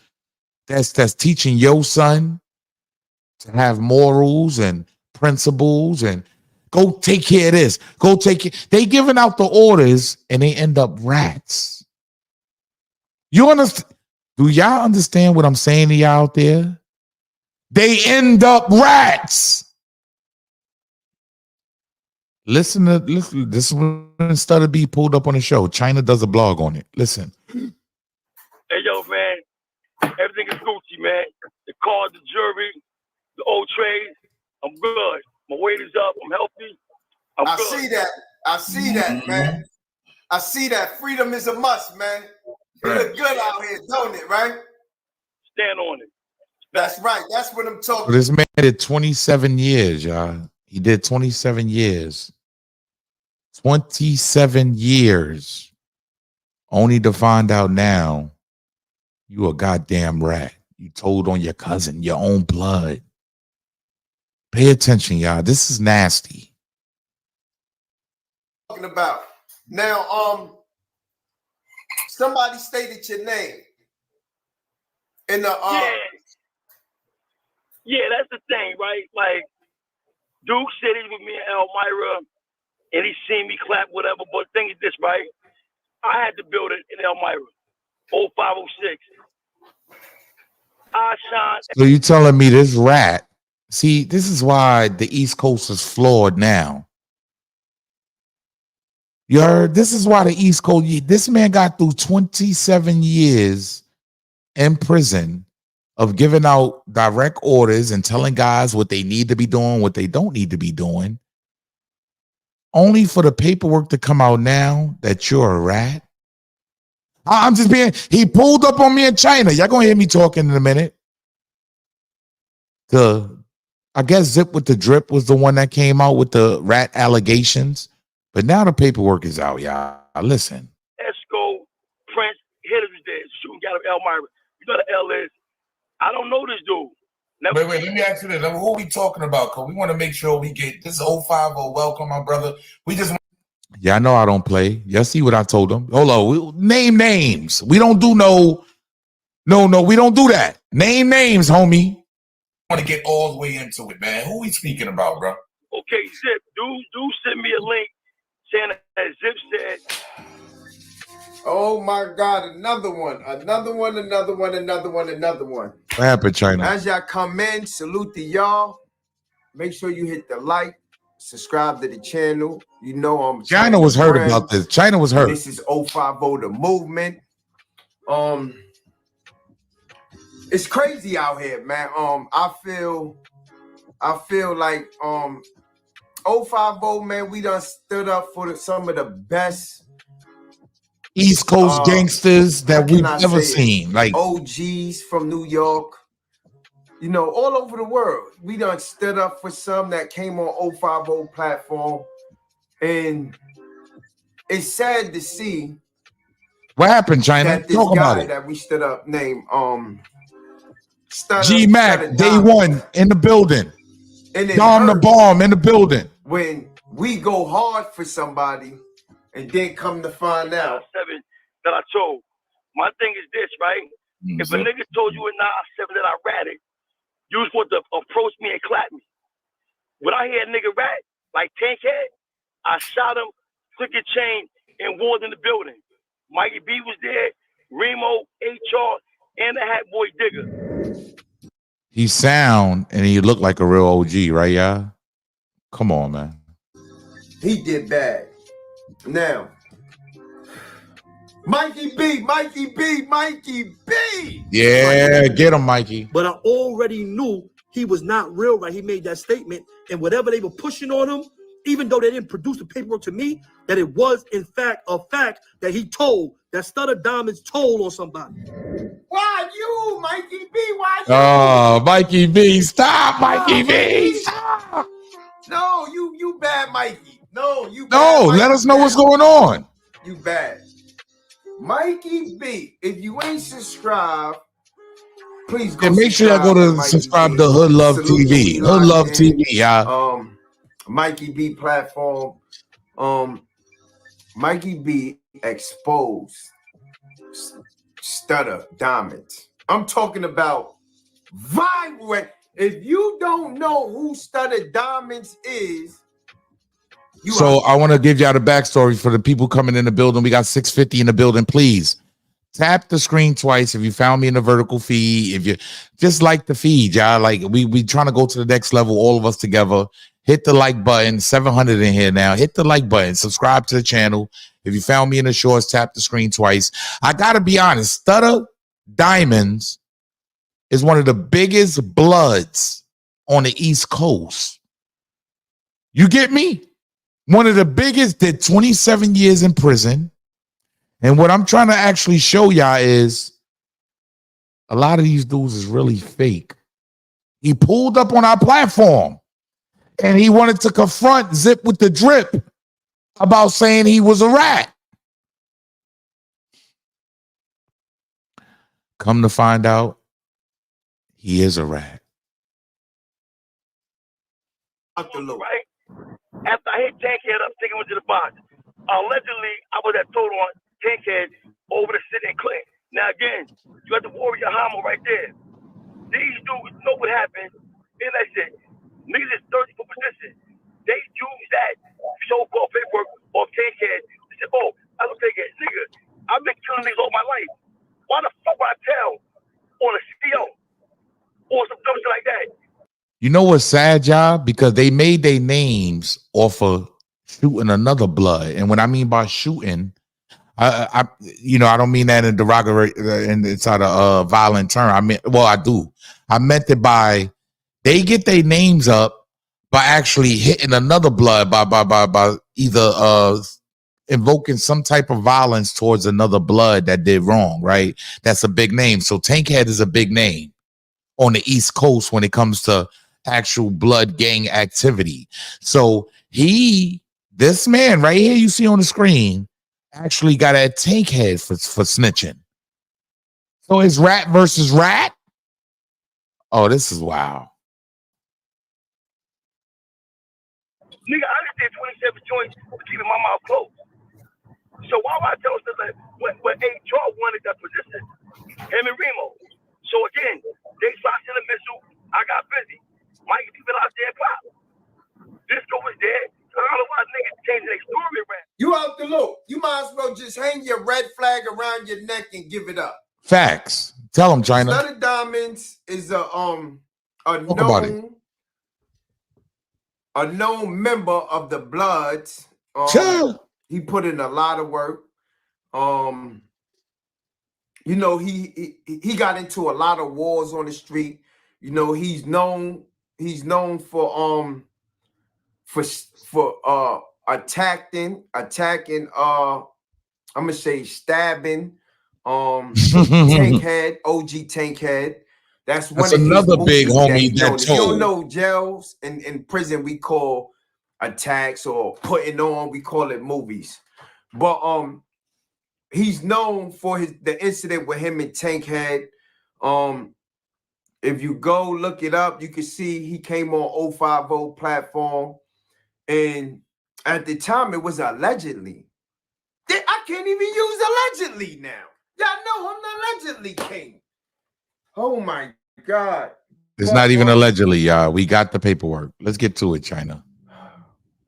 that's teaching your son to have morals and principles and go take care of this. Go take it. They giving out the orders and they end up rats. You understand? Do y'all understand what I'm saying to y'all out there? They end up rats. Listen. This is when Stutter B pulled up on the show. China does a blog on it. Listen. Hey, yo, man. Everything is Gucci, man. The car, the jewelry, the old trades. I'm good. My weight is up. I'm healthy. I see that, man. I see that. Freedom is a must, man. It look good out here, don't it, right? Stand on it. That's right. That's what I'm talking about. This man did 27 years, y'all. He did 27 years. 27 years. Only to find out now you a goddamn rat. You told on your cousin, your own blood. Pay attention, y'all. This is nasty. Talking about now, somebody stated your name in the yeah, that's the thing, right? Like, Duke said he's with me and Elmira, and he seen me clap, whatever. But the thing is this, right? I had to build it in Elmira, 0506. I shine. So you telling me this rat? See, this is why the East Coast is flawed now. You heard? This is why the East Coast. This man got through 27 years in prison of giving out direct orders and telling guys what they need to be doing, what they don't need to be doing, only for the paperwork to come out now that you're a rat. I'm just being. He pulled up on me in China. Y'all gonna hear me talking in a minute. I guess Zip with the Drip was the one that came out with the rat allegations. But now the paperwork is out, y'all. Listen. Esco, Prince, Hitters is there. Shooting out of Elmira. You know what the L is? I don't know this dude. Wait, let me ask you this. Who are we talking about? Because we want to make sure we get this 050. Welcome, my brother. Yeah, I know I don't play. Y'all see what I told them? Hold on. Name names. We don't do no, we don't do that. Name names, homie. I want to get all the way into it, man. Who we speaking about, bro? Okay, Zip. Dude sent me a link saying that Zip said. Oh my God, another one. What happened, China? As y'all come in, salute to y'all. Make sure you hit the like, Subscribe to the channel. You know I'm China was heard about this. China was heard. This is 050 the movement. It's crazy out here, man. I feel like 050, man, we done stood up for some of the best East Coast gangsters that we've ever seen. Like OGs from New York. You know, all over the world. We done stood up for some that came on 050 platform. And it's sad to see what happened, China? that this guy that we stood up named G Mac, day one in the building. Dom the bomb in the building. When we go hard for somebody and then come to find out. 7 that I told. My thing is this, right? If a nigga told you in 9-7 that I ratted, you was supposed to approach me and clap me. When I hear a nigga rat, like Tankhead, I shot him, took a chain, and walked in the building. Mikey B was there, Remo, HR, and the Hat Boy Digger. He sound and he looked like a real OG, right, y'all? Come on, man. He did bad. Now, Mikey B. Yeah, get him, Mikey. But I already knew he was not real, right? He made that statement, and whatever they were pushing on him, even though they didn't produce the paperwork to me, that it was in fact a fact that he told, that Stutter Diamonds told on somebody. Why you, Mikey B? Why you? Oh, Mikey B, stop, Mikey B, stop. No, you bad, Mikey. No, you bad. No, let us know what's going on. You bad. Mikey B, if you ain't subscribed, please go. And make sure y'all go to subscribe to Hood Love TV. Hood Love TV, y'all. Mikey B platform. Mikey B exposed Stutter Diamonds. I'm talking about vibrant. If you don't know who Stutter Diamonds is, so I want to give y'all the backstory for the people coming in the building. We got 650 in the building. Please tap the screen twice if you found me in the vertical feed. If you just like the feed, y'all, like we trying to go to the next level, all of us together. Hit the like button. 700 in here now. Hit the like button. Subscribe to the channel. If you found me in the shorts, tap the screen twice. I gotta be honest, Stutter Diamonds is one of the biggest bloods on the East Coast. You get me? One of the biggest, did 27 years in prison. And what I'm trying to actually show y'all is a lot of these dudes is really fake. He pulled up on our platform and he wanted to confront Zip with the Drip about saying he was a rat. Come to find out, he is a rat. Right? After I hit Tankhead up, taking him to the box. Allegedly, I was at total on Tankhead over the city in Clinton. Now again, you got the Warrior Homo right there. These dudes know what happened. And I said, niggas is 30 for position. They use that so-called paperwork off Tankhead. They said, oh, I don't take it. Nigga, I've been killing niggas all my life. Why the fuck would I tell on a CO or some dumb shit like that? You know what's sad, y'all? Because they made their names off of shooting another blood. And what I mean by shooting, I don't mean that in a derogatory, inside a violent term. I mean, well, I do. I meant it by they get their names up by actually hitting another blood by either invoking some type of violence towards another blood that did wrong, right? That's a big name. So Tankhead is a big name on the East Coast when it comes to actual blood gang activity. So this man right here you see on the screen actually got a Tankhead for snitching. So it's rat versus rat. Oh, this is wow. Nigga, I just did 27 joints for keeping my mouth closed. So why would I tell us that when HR wanted that position, him and Remo? So again, they shot in the missile. I got busy. Mike, people out there pop. Disco was there. I don't know why niggas changing their story around. You out the loop. You might as well just hang your red flag around your neck and give it up. Facts. Tell them, China. Stutter Diamonds is a known a known member of the Bloods. He put in a lot of work. You know, he got into a lot of wars on the street. You know, he's known for attacking, I'm gonna say stabbing, Tankhead, OG Tankhead. That's another big homie that if you don't know, jails in prison we call attacks or putting on, we call it movies. But he's known for the incident with him and Tankhead. If you go look it up, you can see he came on 050 platform, and at the time it was allegedly. I can't even use allegedly now. Y'all know I'm the allegedly king. Oh my God. It's not even allegedly, y'all. We got the paperwork. Let's get to it, China.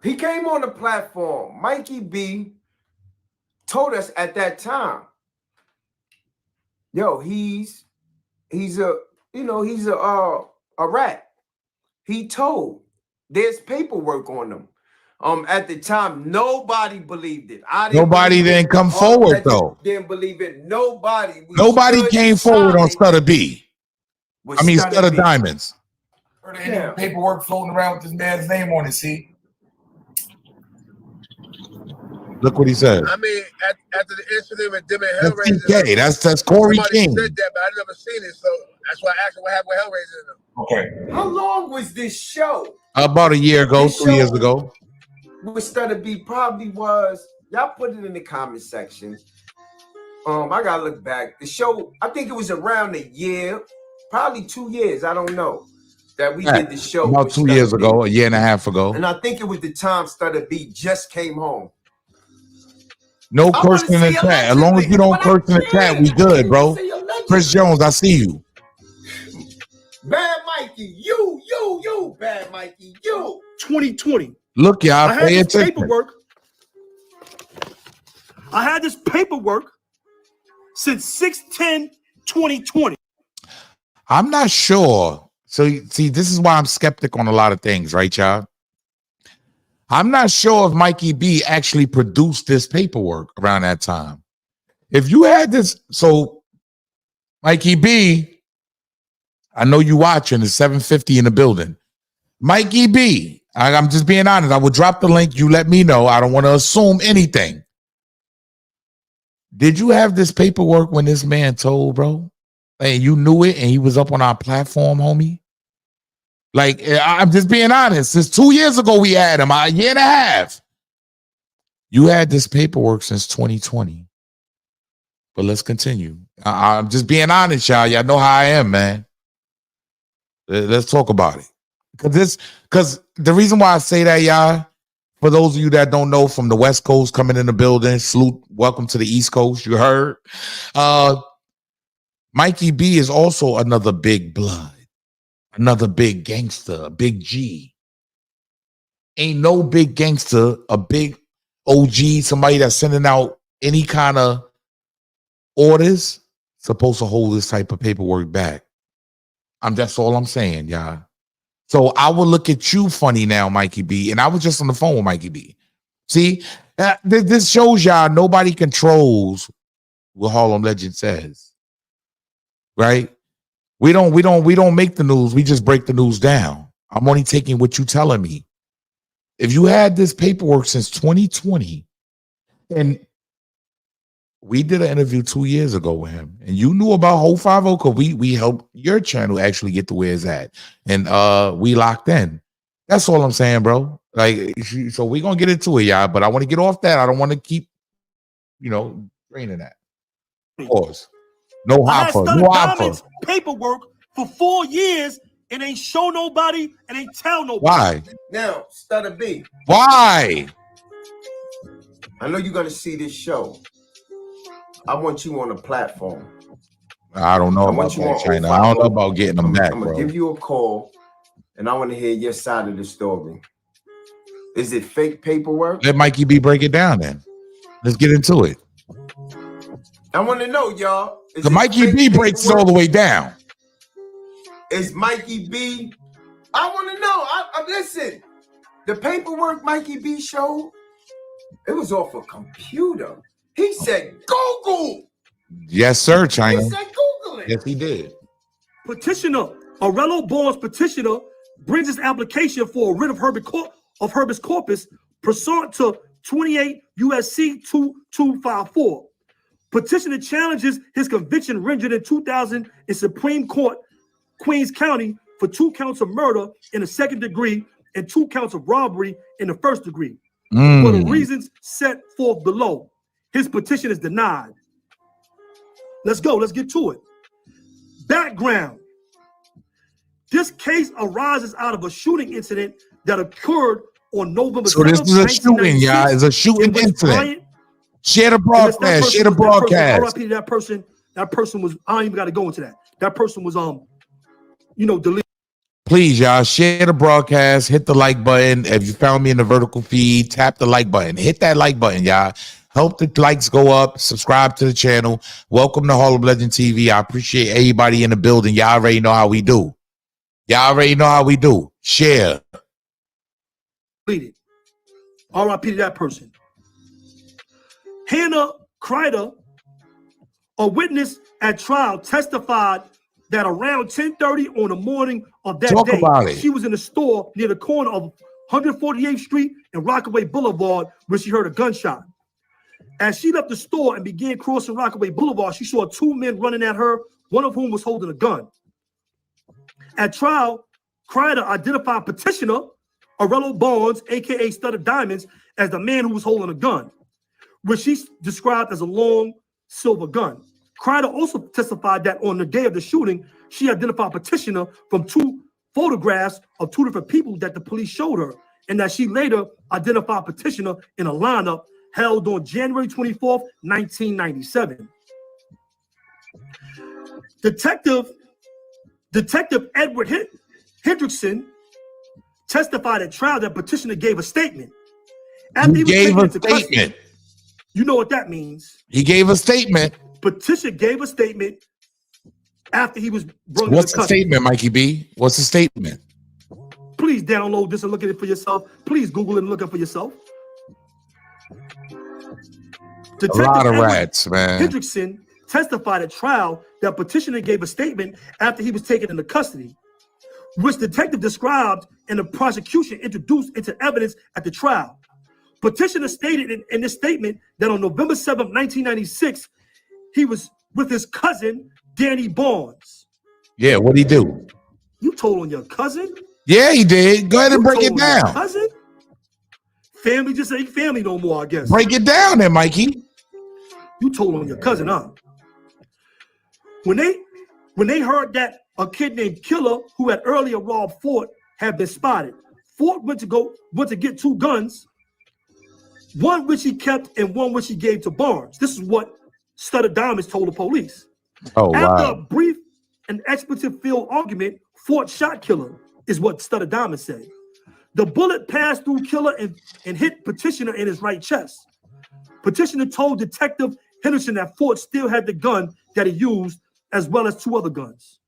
He came on the platform. Mikey B told us at that time, yo, he's a rat. He told there's paperwork on him. At the time, nobody believed it. Nobody didn't come forward though. Didn't believe it. Nobody came forward on Stutter B. Stutter Diamonds. Heard of any paperwork floating around with this man's name on it, see? Look what he said. I mean, after the incident with Dim and That's Hellraiser, TK. That's Corey King. Said that, but I never seen it, so that's why I asked him what happened with Hellraiser in them. Okay. How long was this show? About a year ago, 2 years ago. With Stutter B probably was. Y'all put it in the comment section. I gotta look back. The show, I think it was around a year, probably 2 years. I don't know that we did the show about 2 years ago, a year and a half ago. And I think it was the time Stutter B just came home. No cursing in the chat. As long as you don't curse in the chat, we good, bro. Chris Jones, I see you. Bad Mikey, you, Bad Mikey, you. 2020. Look, y'all, I had pay this attention. paperwork. I had this paperwork since 6/10/2020. I'm not sure. So, see, this is why I'm skeptic on a lot of things, right, y'all? I'm not sure if Mikey B actually produced this paperwork around that time. If you had this, so Mikey B, I know you watching, it's 750 in the building. Mikey B, I'm just being honest. I will drop the link. You let me know. I don't want to assume anything. Did you have this paperwork when this man told, bro? And you knew it and he was up on our platform, homie? Like, I'm just being honest. Since 2 years ago, we had him, a year and a half. You had this paperwork since 2020. But let's continue. I'm just being honest, y'all. Y'all know how I am, man. Let's talk about it. Because the reason why I say that, y'all, for those of you that don't know, from the West Coast coming in the building, salute, welcome to the East Coast. You heard? Mikey B is also another big blood. Another big gangster, a big G. Ain't no big gangster, a big OG, somebody that's sending out any kind of orders, supposed to hold this type of paperwork back. That's all I'm saying, y'all. So I will look at you funny now, Mikey B. And I was just on the phone with Mikey B. See, this shows y'all nobody controls what Harlem Legend says. Right? We don't make the news. We just break the news down. I'm only taking what you telling me. If you had this paperwork since 2020, and we did an interview 2 years ago with him, and you knew about Whole 50 because we helped your channel actually get to where it's at, and we locked in. That's all I'm saying, bro. Like, so we're gonna get into it, y'all. But I want to get off that. I don't want to keep, draining that. Pause. No Hoffa. No Hoffa. Paperwork for 4 years and ain't show nobody and ain't tell nobody. Why? Now, Stutter B. Why? I know you're gonna see this show. I want you on a platform. I don't know about that, China. I don't know about getting them back, I'm bro. gonna give you a call, and I want to hear your side of the story. Is it fake paperwork? Let Mikey B break it down then. Let's get into it. I want to know, y'all. The Mikey B breaks it all the way down. Is Mikey B? I want to know. Listen. The paperwork Mikey B showed, it was off a computer. He said Google. Yes, sir, China. He said Google it. Yes, he did. Petitioner, Aurelio Barnes petitioner, brings his application for a writ of habeas corpus pursuant to 28 USC 2254. Petitioner challenges his conviction rendered in 2000 in Supreme Court, Queens County, for 2 counts of murder in the 2nd degree and 2 counts of robbery in the 1st degree. For the reasons set forth below, his petition is denied. Let's go. Let's get to it. Background. This case arises out of a shooting incident that occurred on November 7th, So this is a shooting, y'all. It's a shooting incident. Share the broadcast. Share the broadcast. RIP that person. That person was. I don't even got to go into that. That person was deleted. Please, y'all, share the broadcast. Hit the like button. If you found me in the vertical feed, tap the like button. Hit that like button, y'all. Help the likes go up. Subscribe to the channel. Welcome to Harlem Legend TV. I appreciate everybody in the building. Y'all already know how we do. Y'all already know how we do. Share. Deleted. RIP to that person. Hannah Kreider, a witness at trial, testified that around 10:30 on the morning of that day, she was in a store near the corner of 148th Street and Rockaway Boulevard when she heard a gunshot. As she left the store and began crossing Rockaway Boulevard, she saw 2 men running at her, one of whom was holding a gun. At trial, Kreider identified petitioner Aurelio Barnes, aka Stutter Diamonds, as the man who was holding a gun, which she described as a long silver gun. Kreider also testified that on the day of the shooting, she identified petitioner from 2 photographs of 2 different people that the police showed her, and that she later identified petitioner in a lineup held on January 24th, 1997. Detective Edward Hendrickson testified at trial that petitioner gave a statement. After he was taken into custody, you know what that means. He gave a statement. Petitioner gave a statement after he was brought What's into the statement, Mikey B? What's the statement? Please download this and look at it for yourself. Please Google it and look it for yourself. A lot of rats, man. Hendrickson testified at trial that petitioner gave a statement after he was taken into custody, which detective described and the prosecution introduced into evidence at the trial. Petitioner stated in this statement that on November 7th, 1996, he was with his cousin, Danny Barnes. Yeah, what'd he do? You told on your cousin? Yeah, he did. Go ahead and break it down. Cousin? Family just ain't family no more, I guess. Break it down then, Mikey. You told on your cousin, huh? When they heard that a kid named Killer, who had earlier robbed Fort, had been spotted, Fort went to get 2 guns, one which he kept and one which he gave to Barnes. This is what Stutter Diamonds told the police. Oh, After wow. a brief and expletive-filled argument, Fort shot Killer, is what Stutter Diamonds said. The bullet passed through Killer and hit petitioner in his right chest. Petitioner told Detective Henderson that Fort still had the gun that he used, as well as 2 other guns.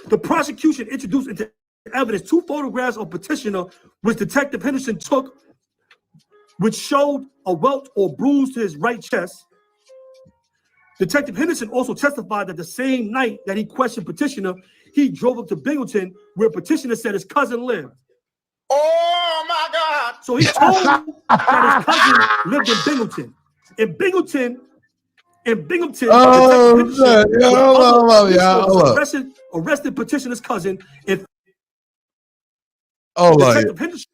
The prosecution introduced into evidence 2 photographs of petitioner, which Detective Henderson took, which showed a welt or bruise to his right chest. Detective Henderson also testified that the same night that he questioned petitioner, he drove up to Binghamton, where petitioner said his cousin lived. Oh my God! So he told that his cousin lived in Binghamton. In Binghamton, arrested petitioner's cousin. And Detective Henderson.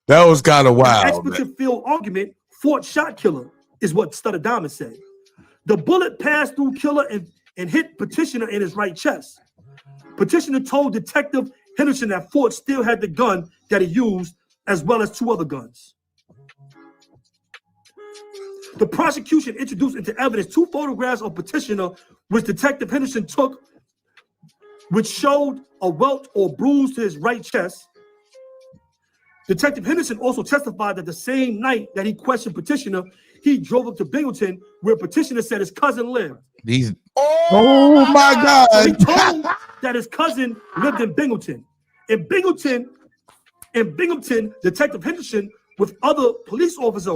That was kind of wild. Expletive-filled argument, Fort shot Killer, is what Stutter Diamond said. The bullet passed through Killer and hit petitioner in his right chest. Petitioner told Detective Henderson that Fort still had the gun that he used, as well as 2 other guns. The prosecution introduced into evidence 2 photographs of petitioner, which Detective Henderson took, which showed a welt or bruise to his right chest. Detective Henderson also testified that the same night that he questioned petitioner, he drove up to Binghamton, where petitioner said his cousin lived. These Oh my God. So he told that his cousin lived in Binghamton. In Binghamton, Detective Henderson with other police officers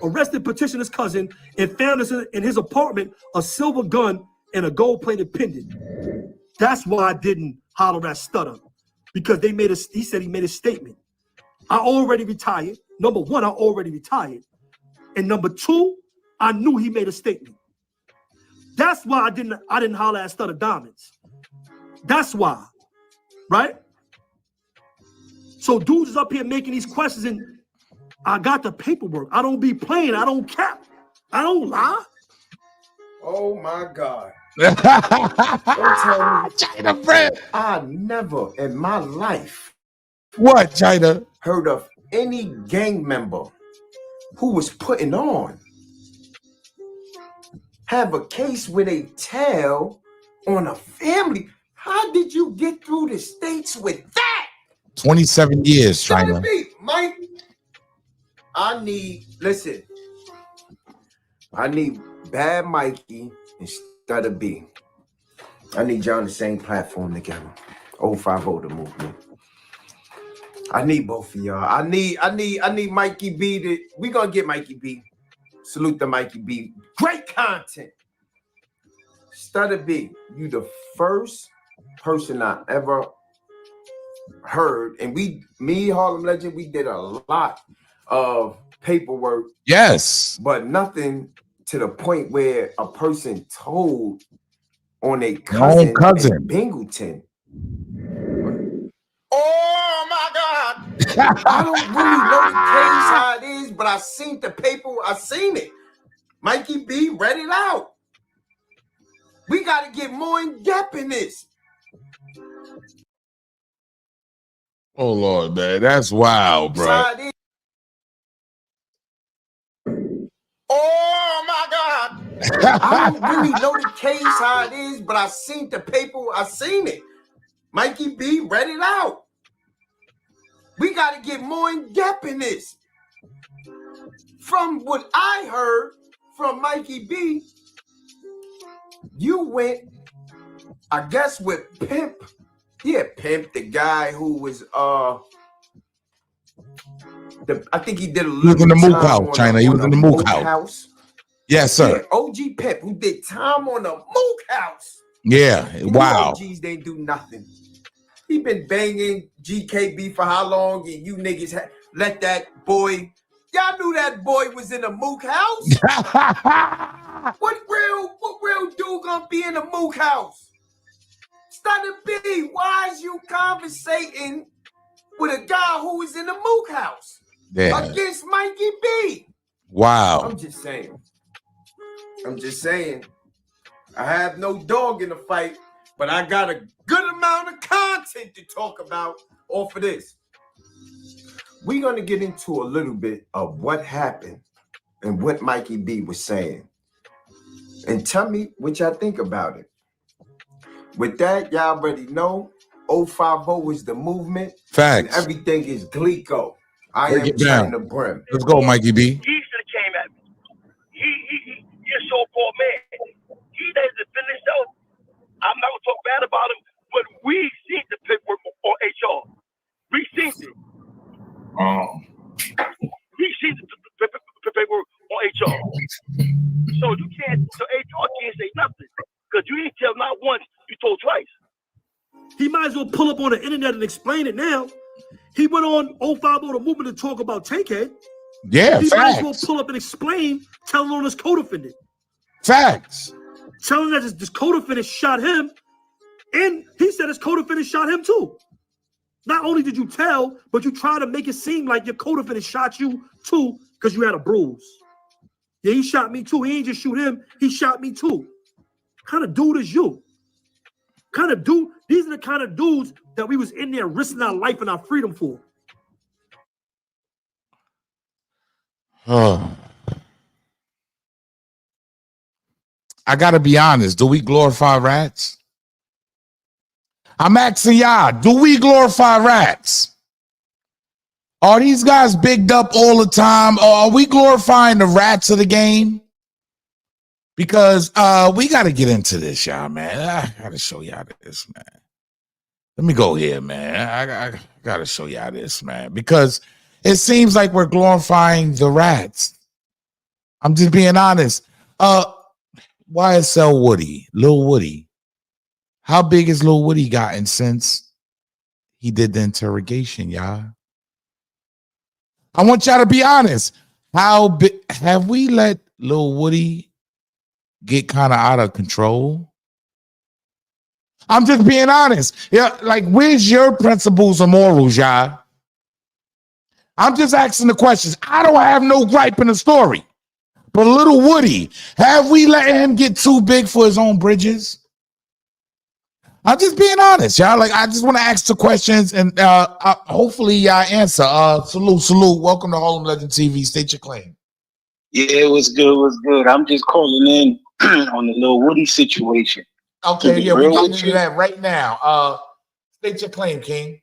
arrested petitioner's cousin and found in his apartment a silver gun and a gold-plated pendant. That's why I didn't holler at Stutter, because he said he made a statement. I already retired. Number one, I already retired. And number two, I knew he made a statement. That's why I didn't holler at Stutter Diamonds. That's why, right? So dudes is up here making these questions, and I got the paperwork. I don't be playing. I don't cap. I don't lie. Oh my God. Don't tell me. China friend. I never in my life What, China? heard of any gang member who was putting on have a case where they tell on a family. How did you get through the states with that? 27 years, China. Mike, I need Bad Mikey and Stutter B. I need y'all on the same platform together. 050 the movement. I need both of y'all. I need Mikey B we gonna get Mikey B. Salute to Mikey B. Great content. Stutter B, you the first person I ever heard, and me, Harlem Legend, we did a lot of paperwork. Yes. But nothing to the point where a person told on a Own cousin. in Binghamton. Oh my God. I don't really know the case how it is, but I seen the paper. I seen it. Mikey B read it out. We got to get more in depth in this. Oh Lord, man, that's wild, bro. Oh my God. I don't really know the case how it is, but I seen the paper. I seen it. Mikey B read it out. We got to get more in depth in this. From what I heard from Mikey B, you went, I guess, with Pimp. Yeah, Pimp, the guy who was I think he did a little. He was in the Mook House, China. He was in the Mook House. Yes, sir. Yeah, OG Pimp, who did time on the Mook House. Yeah, wow. OGs didn't do nothing. He been banging GKB for how long, and you niggas let that boy. Y'all knew that boy was in the Mook House. What real dude gonna be in the Mook House? Stutter B, why is you conversating with a guy who was in the Mook House against Mikey B? Wow. I'm just saying. I have no dog in the fight, but I got a good amount of content to talk about off of this. We're going to get into a little bit of what happened and what Mikey B was saying. And tell me what y'all think about it. With that, y'all already know 050 is the movement. Facts. And everything is Glico. I Break am it down. China Brim. Let's go, Mikey B. He should have came at me. He a so-called man. He doesn't finish himself. I'm not gonna talk bad about him, but we seen the paperwork on HR. We seen it. We seen the paperwork on HR. So you can't. So HR can't say nothing because you didn't tell not once. You told twice. He might as well pull up on the internet and explain it now. He went on 050 the movement to talk about Takehead. Yeah, he facts. might as well pull up and explain, telling on his co-defendant. Facts. Telling that this co-defendant shot him, and he said his co-defendant shot him too. Not only did you tell, but you try to make it seem like your co-defendant shot you too because you had a bruise. Yeah, he shot me too. He ain't just shoot him, he shot me too. What kind of dude is you? Kind of dude, these are the kind of dudes that we was in there risking our life and our freedom for. Oh. I gotta be honest. Do we glorify rats? I'm asking y'all, do we glorify rats? Are these guys bigged up all the time? Or are we glorifying the rats of the game? because we got to get into this, y'all, man. I got to show y'all this, man. Let me go here, man. I got to show y'all this, man, because it seems like we're glorifying the rats. I'm just being honest. YSL Woody, Lil Woody. How big has Lil Woody gotten since he did the interrogation, y'all? I want y'all to be honest. How big have we let Lil Woody get kind of out of control? I'm just being honest. Yeah, like, where's your principles and morals, y'all? I'm just asking the questions. I don't have no gripe in the story. But little Woody, have we let him get too big for his own bridges? I'm just being honest, y'all. Like, I just want to ask the questions, and hopefully y'all answer. Salute. Welcome to Harlem Legend TV. State your claim. Yeah, it was good. I'm just calling in on the Lil Woody situation. Okay, yeah, we're getting into that right now. State your claim, King.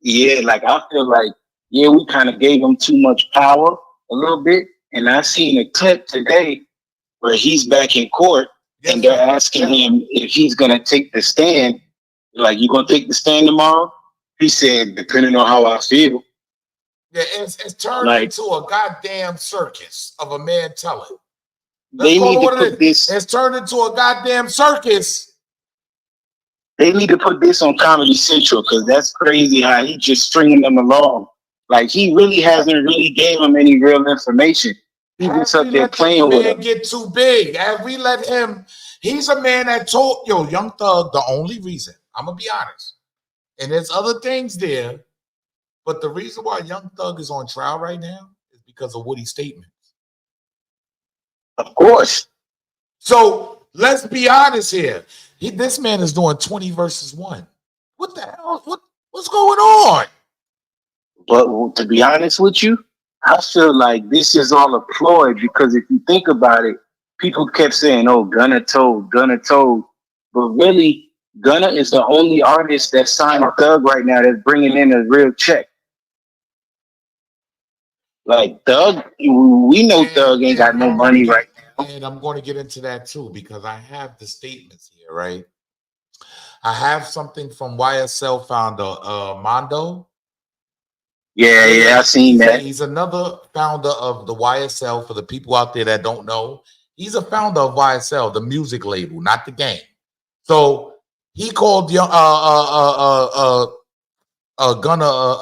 Yeah, like, I feel like, yeah, we kind of gave him too much power a little bit. And I seen a clip today where he's back in court, and they're asking him if he's going to take the stand. Like, you going to take the stand tomorrow? He said, depending on how I feel. Yeah, it's turned into a goddamn circus of a man telling. They need to put this. It's turned into a goddamn circus. They need to put this on Comedy Central, because that's crazy how he just stringing them along. Like, he really hasn't really gave them any real information. He's just up there playing with him. Get too big. Have we let him? He's a man that told Young Thug. The only reason, I'm gonna be honest, and there's other things there, but the reason why Young Thug is on trial right now is because of Woody's statements. Of course. So let's be honest here. This man is doing 20 versus 1. What the hell? What's going on? But to be honest with you, I feel like this is all a ploy, because if you think about it, people kept saying, oh, Gunna told. But really, Gunna is the only artist that signed a Thug right now that's bringing in a real check. Like, Thug, we know Thug ain't got no money right now. And I'm going to get into that too, because I have the statements here, right? I have something from YSL founder Mondo. Yeah, I seen that. He's another founder of the YSL. For the people out there that don't know, he's a founder of YSL, the music label, not the game. So he called Gunna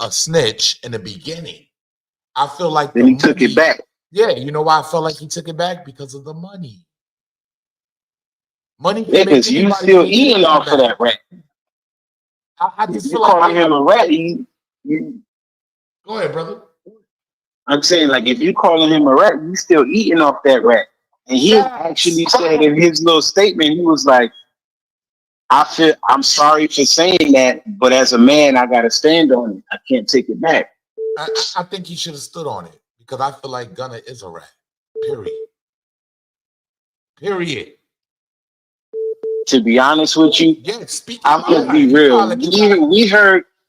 a snitch in the beginning. I feel like then he took it back. Yeah, you know why I felt like he took it back? Because of the money. Money. Yeah, because you still eating off of that rat. I just if feel you like calling him a rat, Go ahead, brother. I'm saying, like, if you calling him a rat, you still eating off that rat. And he actually said in his little statement, he was like, I'm sorry for saying that, but as a man, I got to stand on it. I can't take it back. I think he should have stood on it, because I feel like Gunna is a rat. Period. To be honest with you, I'm gonna be real.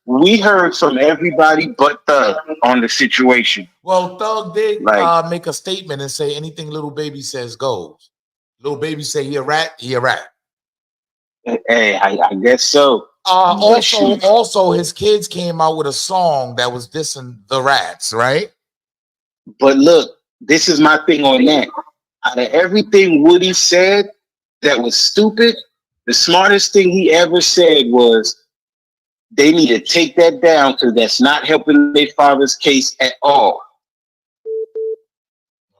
We heard from everybody but Thug on the situation. Well, Thug did make a statement and say anything Little Baby says goes. Little Baby say he a rat, he a rat. Hey, I guess so. Also, his kids came out with a song that was dissing the rats, right? But look, this is my thing on that. Out of everything Woody said that was stupid, the smartest thing he ever said was, they need to take that down, because that's not helping their father's case at all.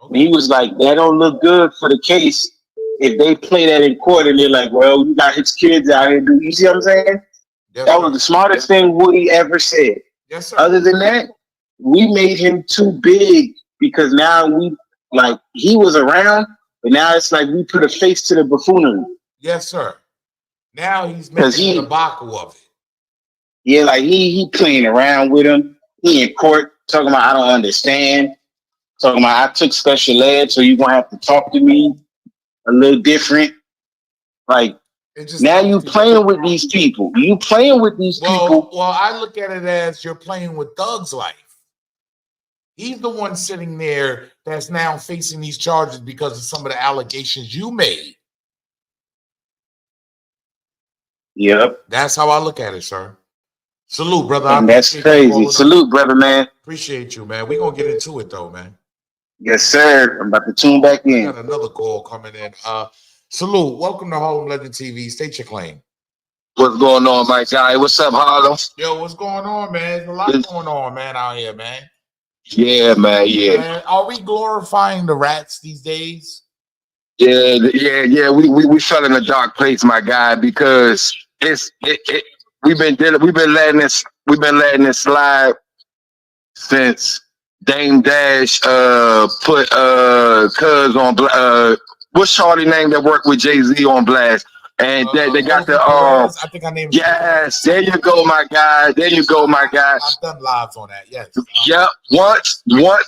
And he was like, that don't look good for the case if they play that in court and they're like, well, you got his kids out here. You see what I'm saying? Yes, that was the smartest thing Woody ever said. Yes, sir. Other than that, we made him too big, because now he was around, but now it's like we put a face to the buffoonery. Yes, sir. Now he's making a debacle of it. Yeah, like he playing around with him. He in court talking about, I don't understand. Talking about, I took special ed, so you're gonna have to talk to me a little different. Like, now you playing with these people. You playing with these people. Well, I look at it as you're playing with Thug's life. He's the one sitting there that's now facing these charges because of some of the allegations you made. Yep. That's how I look at it, sir. Salute, brother. And that's crazy. Salute, brother, man. Appreciate you, man. We're going to get into it, though, man. Yes, sir. I'm about to tune back in. Got another call coming in. Salute. Welcome to Harlem Legend TV. State your claim. What's going on, my guy? What's up, Harlem? Yo, what's going on, man? There's a lot going on, man, out here, man. Yeah, man. Yeah. Man, are we glorifying the rats these days? Yeah. We fell in a dark place, my guy, because we've been letting this slide since Dame Dash put Cuz on what's Shorty name that worked with Jay-Z on blast. And they got the I think I named yes, there you go, my guy. There you go, my guy. I've done lives on that, yes. Yep. Once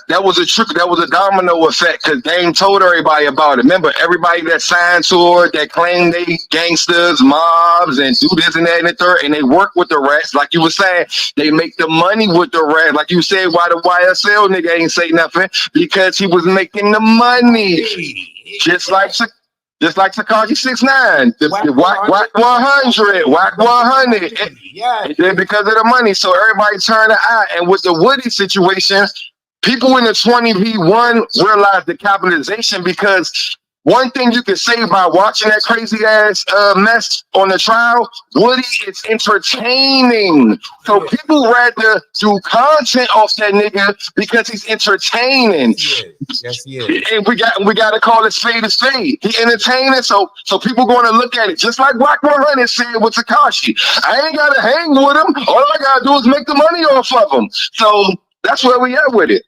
that was a trick, that was a domino effect because Dame told everybody about it. Remember, everybody that signed to her that claimed they gangsters, mobs, and do this and that and the third, and they work with the rats, like you were saying, they make the money with the rats. Like you said, why the YSL nigga ain't say nothing? Because he was making the money. Just like Takashi 6ix9ine, the Wack 100, Wack 100. Yeah. And then because of the money, so everybody turned the eye. And with the Woody situation, people in the 20v1 realized the capitalization because one thing you can say by watching that crazy ass mess on the trial, Woody is entertaining. So people rather do content off that nigga because he's entertaining. Yes, he is. And we got to call it spade a spade. He entertaining, so people going to look at it just like Black 100 said with Takashi. I ain't got to hang with him. All I got to do is make the money off of him. So that's where we at with it.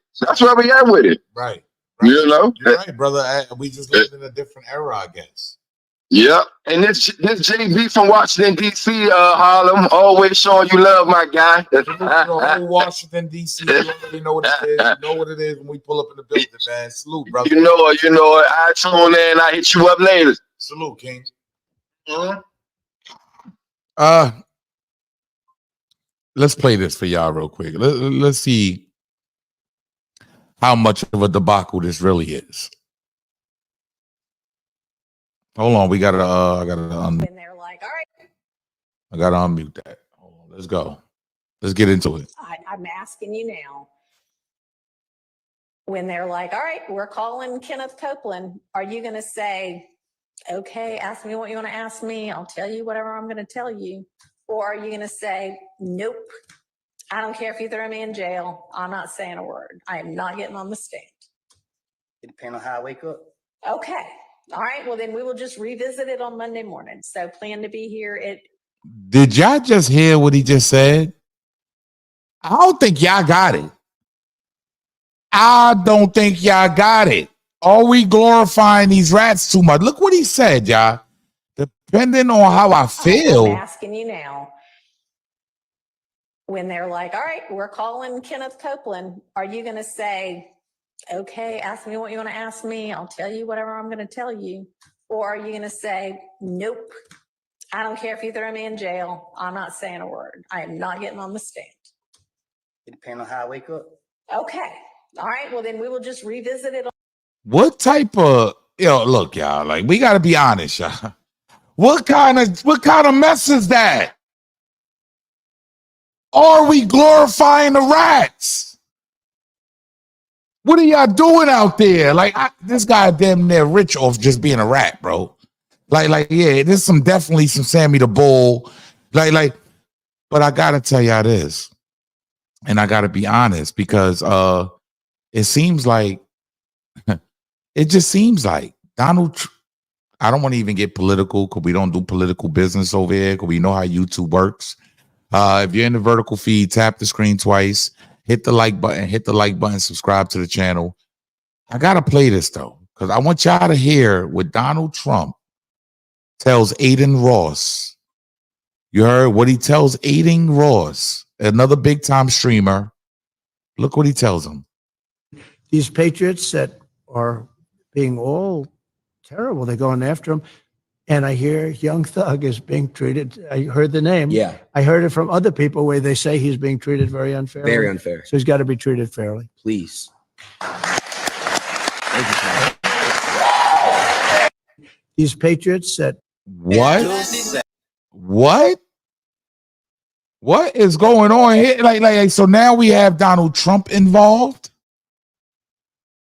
Right. You know, you're right, brother. We just live in a different era, I guess. Yeah, and this JB from Washington D.C. Harlem, always showing you love, my guy. Washington D.C. You already know what it is. You know what it is when we pull up in the building, man. Salute, brother. You know it. I tune in. I hit you up later. Salute, King. Let's play this for y'all real quick. Let's see how much of a debacle this really is. Hold on, we gotta I gotta unmute. And they're like, all right. I gotta unmute that. Hold on, let's go. Let's get into it. I'm asking you now. When they're like, all right, we're calling Kenneth Copeland, are you gonna say, okay, ask me what you want to ask me, I'll tell you whatever I'm gonna tell you? Or are you gonna say, nope, I don't care if you throw me in jail. I'm not saying a word. I am not getting on the stand. It depends on how I wake up. Okay. All right. Well, then we will just revisit it on Monday morning. So plan to be here. Did y'all just hear what he just said? I don't think y'all got it. Are we glorifying these rats too much? Look what he said, y'all. Depending on how I feel. I'm asking you now. When they're like, all right, we're calling Kenneth Copeland, are you going to say, okay, ask me what you want to ask me, I'll tell you whatever I'm going to tell you? Or are you going to say, nope, I don't care if you throw me in jail, I'm not saying a word. I am not getting on the stand. It depends on how I wake up. Okay. All right. Well, then we will just revisit it. What type of, look, y'all, like, we got to be honest, y'all. What kind of mess is that? Are we glorifying the rats? What are y'all doing out there? Like, this guy damn near rich off just being a rat, bro. Like, yeah, there's definitely some Sammy the Bull. Like, but I gotta tell y'all this, and I gotta be honest, because it seems like it just seems like I don't want to even get political because we don't do political business over here because we know how YouTube works. If you're in the vertical feed, tap the screen twice, hit the like button, subscribe to the channel. I got to play this, though, because I want y'all to hear what Donald Trump tells Aiden Ross. You heard what he tells Aiden Ross, another big-time streamer. Look what he tells him. These patriots that are being all terrible, they're going after him. And I hear Young Thug is being treated. I heard the name. Yeah. I heard it from other people where they say he's being treated very unfairly. Very unfair. So he's got to be treated fairly. Please. Thank you, Ty. These patriots that What is going on here? Like so now we have Donald Trump involved.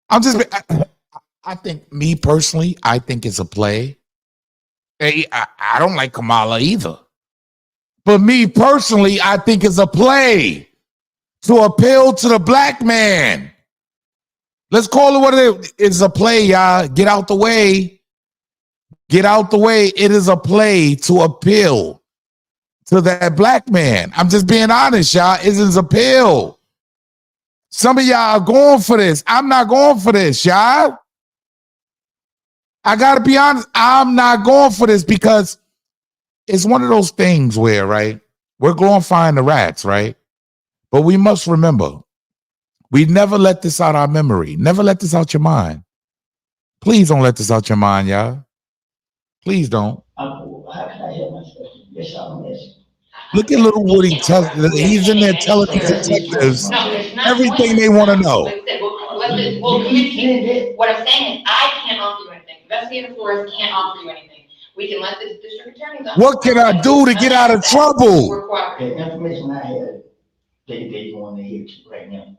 I think, me personally, I think it's a play. Hey, I don't like Kamala either. But me personally, I think it's a play to appeal to the black man. Let's call it what it is. It's a play, y'all. Get out the way. Get out the way. It is a play to appeal to that black man. I'm just being honest, y'all. It is a appeal. Some of y'all are going for this. I'm not going for this, y'all. I got to be honest. I'm not going for this because it's one of those things where, right, we're glorifying the rats, right? But we must remember, we never let this out our memory. Never let this out your mind. Please don't let this out your mind, y'all. Please don't. How can I help myself? Yes, I'm listening. Look at little Woody. He's in there telling these detectives everything they want to know. What I'm saying is I can't offer you anything. Investigator Flores can't offer you anything. We can let the district attorney's office. What can I do to get out of trouble? The information I had, they want to hear right now.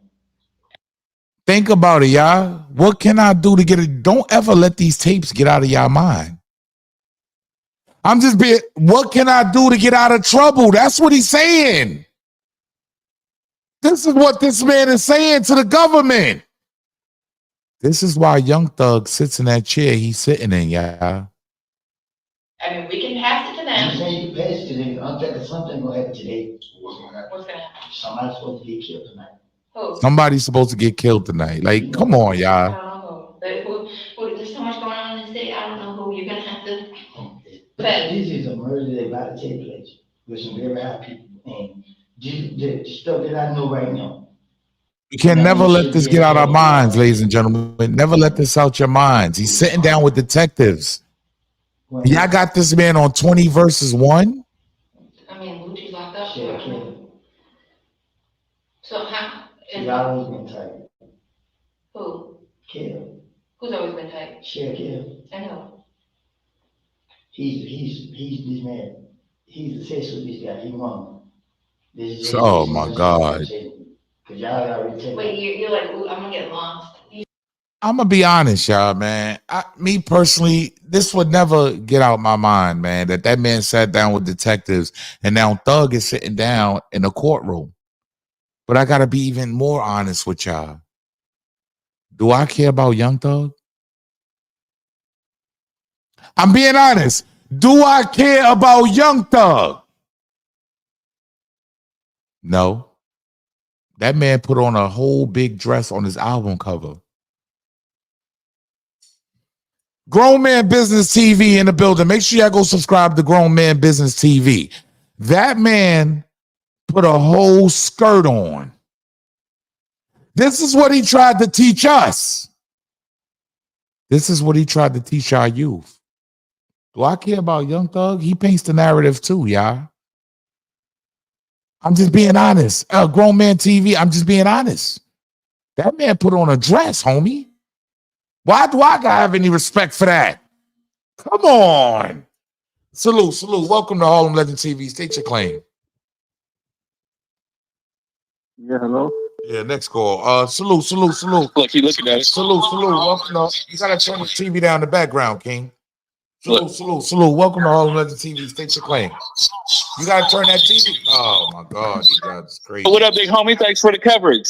Think about it, y'all. What can I do to get it? Don't ever let these tapes get out of y'all mind. I'm just being, what can I do to get out of trouble? That's what he's saying. This is what this man is saying to the government. This is why Young Thug sits in that chair he's sitting in, y'all. I mean, we can pass it to them. I'm saying you pass it to them. I'm thinking something going to happen today. What's going to happen? Somebody's supposed to get killed tonight. Who? Somebody's supposed to get killed tonight. Like, come on, y'all. I don't know who. There's so much going on in the state. I don't know who. You're going to have to. This is a murder that about to take place with some very high people. And the stuff that I know right now. We can never let this get out of our minds, ladies and gentlemen. Never let this out your minds. He's sitting down with detectives. Y'all got this man on 20 versus 1? I mean, Lucci's locked up. Share kill. So how? She's always been tight. Who? Kill. Who's always been tight? Share kill. I know. He's this man. He's obsessed with this guy. He won. Oh my God. Wait, you're like, ooh, I'm gonna get lost. I'm gonna be honest, y'all, man. Me personally, this would never get out my mind, man. That man sat down with detectives, and now Thug is sitting down in the courtroom. But I gotta be even more honest with y'all. Do I care about Young Thug? I'm being honest. Do I care about Young Thug? No. That man put on a whole big dress on his album cover. Grown Man Business TV in the building. Make sure y'all go subscribe to Grown Man Business TV. That man put a whole skirt on. This is what he tried to teach us. This is what he tried to teach our youth. Do I care about Young Thug? He paints the narrative too, y'all. I'm just being honest. Grown Man TV, I'm just being honest. That man put on a dress, homie. Why do I gotta have any respect for that? Come on. Salute. Welcome to Harlem Legend TV. State your claim. Yeah, hello? Yeah, next call. Salute. Look, you looking at it. Salute. Welcome to, you gotta turn the TV down in the background, King. Salute. Welcome to Harlem Legend TV. State your claim. You gotta turn that TV. Oh my God, you guys crazy. What up, big homie? Thanks for the coverage.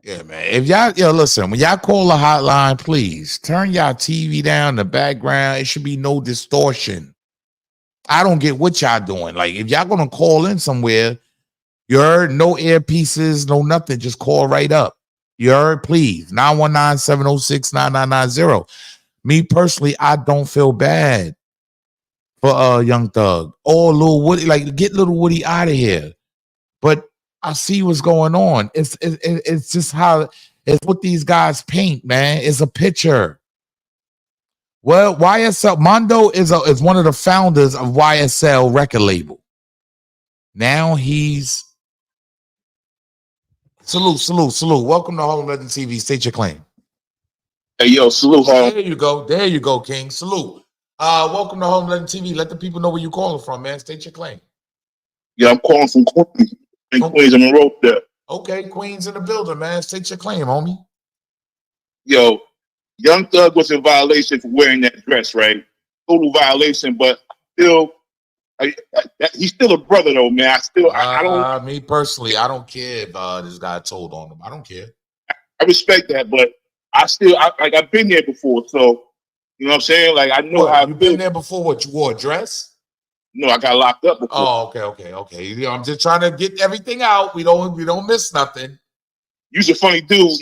Yeah, man. If y'all, listen, when y'all call the hotline, please turn y'all TV down in the background. It should be no distortion. I don't get what y'all doing. Like, if y'all gonna call in somewhere, you heard, no earpieces, no nothing. Just call right up. You heard, please. 919-706-9990. Me personally, I don't feel bad for Young Thug or Lil Woody. Like, get Lil Woody out of here. But I see what's going on. It's just how it's what these guys paint, man. It's a picture. Well, YSL Mondo is one of the founders of YSL record label. Now he's salute. Welcome to Harlem Legend TV. State your claim. Hey, yo, salute, Harlem. There you go, King. Salute. Welcome to Harlem Legend TV. Let the people know where you calling from, man. State your claim. Yeah, I'm calling from Queens. Queens, I'm in Rope there. Okay, Queens in the building, man. State your claim, homie. Yo, Young Thug was in violation for wearing that dress, right? Total violation, but still, he's still a brother, though, man. I don't. Me personally, I don't care if this guy told on him. I don't care. I respect that, but I've been there before, so you know what I'm saying. Like I know how. You've been there before. What, you wore a dress? No, I got locked up before. Oh, okay. You know, I'm just trying to get everything out. We don't miss nothing. You're a funny dude.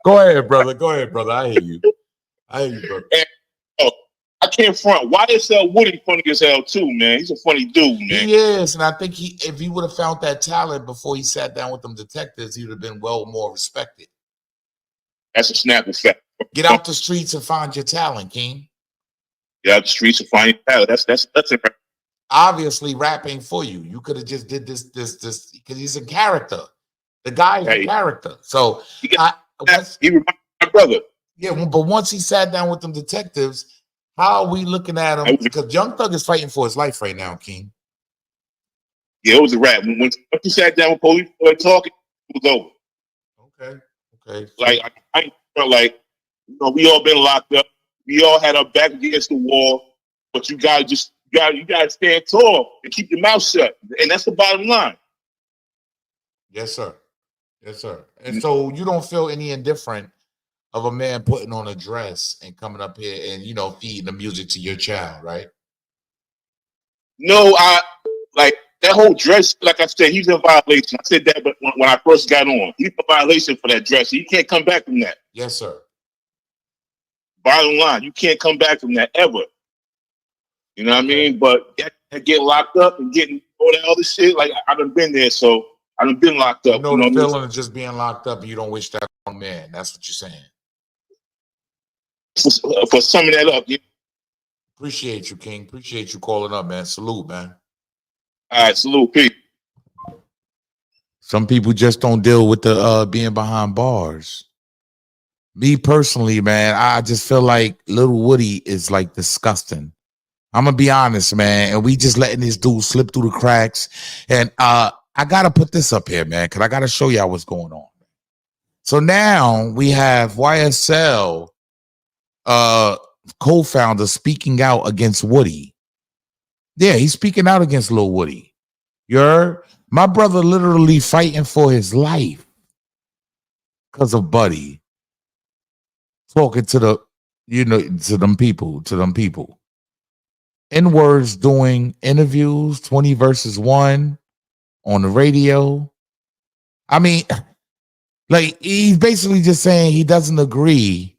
Go ahead, brother. I hear you, brother. And, I can't front. YSL Woody funny as hell too, man. He's a funny dude, man. He is, and I think if he would have found that talent before he sat down with them detectives, he would have been more respected. That's a snap effect. Get out the streets and find your talent, King. Get out the streets and find your talent. That's it. Obviously, rapping for you. You could have just did this because he's a character. The guy's a character. So he reminds my brother. Yeah, but once he sat down with them detectives, how are we looking at him? Because Young Thug is fighting for his life right now, King. Yeah, it was a rap. Once you sat down with police talking, it was over. Okay. Like I felt like, you know, we all been locked up. We all had our back against the wall, but you gotta stand tall and keep your mouth shut, and that's the bottom line. Yes, sir. And so you don't feel any indifferent of a man putting on a dress and coming up here and, you know, feeding the music to your child, right? No, I like that whole dress. Like I said, he's in violation. I said that, but when I first got on, he's in violation for that dress. He can't come back from that. Yes, sir. Bottom line, you can't come back from that ever. You know what I mean? But getting locked up and getting all that other shit, like I done been there, so I done been locked up. You know the feeling of just being locked up and you don't wish that on man. That's what you're saying. For summing that up, yeah. Appreciate you, King. Appreciate you calling up, man. Salute, man. All right, salute, Pete. Some people just don't deal with the being behind bars. Me personally, man, I just feel like Little Woody is like disgusting. I'm gonna be honest, man, and we just letting this dude slip through the cracks. And I gotta put this up here, man, because I gotta show y'all what's going on. So now we have YSL co-founder speaking out against Woody. Yeah, he's speaking out against Lil Woody. You heard? My brother literally fighting for his life because of Buddy. Talking to to them people. N-words doing interviews, 20 versus 1 on the radio. I mean, like, he's basically just saying he doesn't agree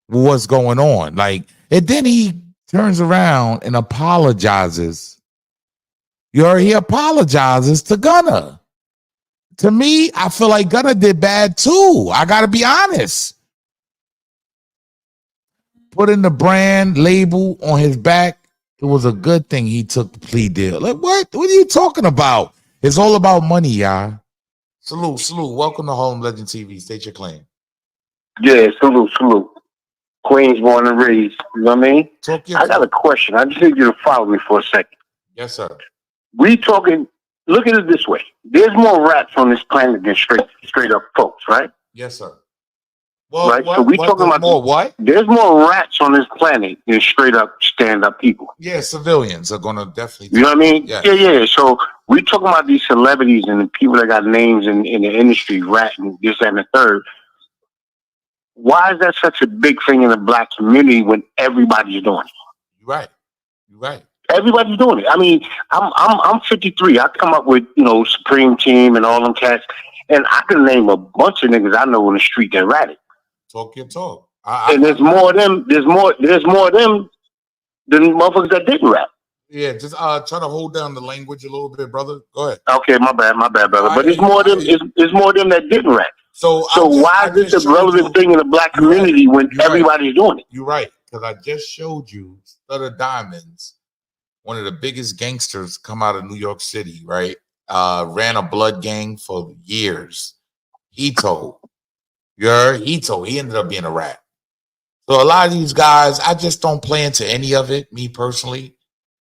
with what's going on. Like, and then he turns around and apologizes. He apologizes to Gunna. To me, I feel like Gunna did bad too. I gotta be honest. Putting the brand label on his back, it was a good thing he took the plea deal. Like, what? What are you talking about? It's all about money, y'all. Salute. Welcome to Harlem Legend TV. State your claim. Yeah, salute. Queens born and raised. You know what I mean? I got a question. I just need you to follow me for a second. Yes, sir. We talking, look at it this way. There's more rats on this planet than straight up folks, right? Yes, sir. Well, right? So we talking about more what? There's more rats on this planet than straight up stand-up people. Yeah, civilians are gonna definitely. You know what I mean? Yeah. Yeah. So we talking about these celebrities and the people that got names in the industry, rat and this and the third. Why is that such a big thing in the black community when everybody's doing it? You're right. Everybody's doing it. I mean, I'm 53. I come up with, Supreme Team and all them cats, and I can name a bunch of niggas I know on the street that ratted. Talk your talk. And there's more of them. There's more of them than motherfuckers that didn't rap. Yeah, just try to hold down the language a little bit, brother. Go ahead. Okay, my bad, brother. But there's more of them. There's more of them that didn't rap. So why is this a relevant thing in the black community when everybody's doing it? You're right, because I just showed you Stutter Diamonds, one of the biggest gangsters come out of New York City, right? Ran a blood gang for years. He ended up being a rat. So a lot of these guys, I just don't play into any of it, me personally.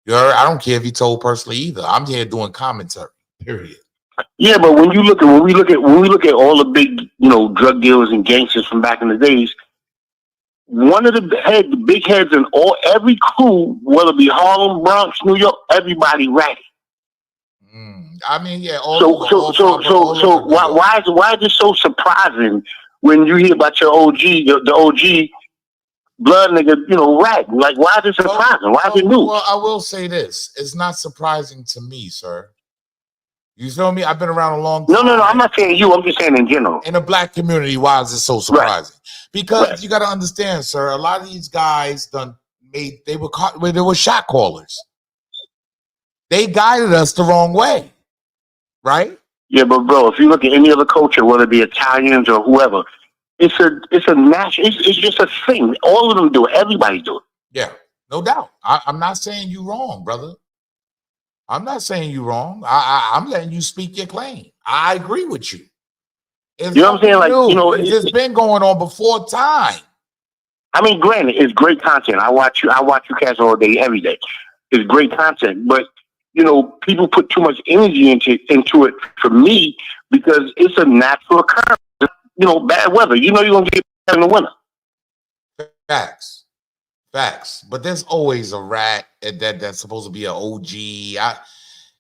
I don't care if he told personally either. I'm here doing commentary, period. Yeah, but when we look at all the big, drug dealers and gangsters from back in the days, one of the big heads in every crew, whether it be Harlem, Bronx, New York, everybody ratty. I mean, yeah. So why is it so surprising when you hear about your OG, the OG blood nigga, rat? Like, why is it surprising? Why is it new? Well, I will say this: it's not surprising to me, sir. You feel me? I've been around a long time. No. I'm not saying you. I'm just saying in general. In the black community, why is it so surprising? Right. Because you got to understand, sir. A lot of these guys they were shot callers. They guided us the wrong way, right? Yeah, but bro, if you look at any other culture, whether it be Italians or whoever, it's a national. It's just a thing. All of them do it. Everybody do it. Yeah, no doubt. I'm not saying you wrong, brother. I'm not saying you wrong. I'm letting you speak your claim. I agree with you. You know what I'm saying? Like, it's been going on before time. I mean, granted, it's great content. I watch you cats all day, every day. It's great content, but people put too much energy into it for me because it's a natural occurrence. Bad weather. You're gonna get bad in the winter. Facts. But there's always a rat that's supposed to be an OG.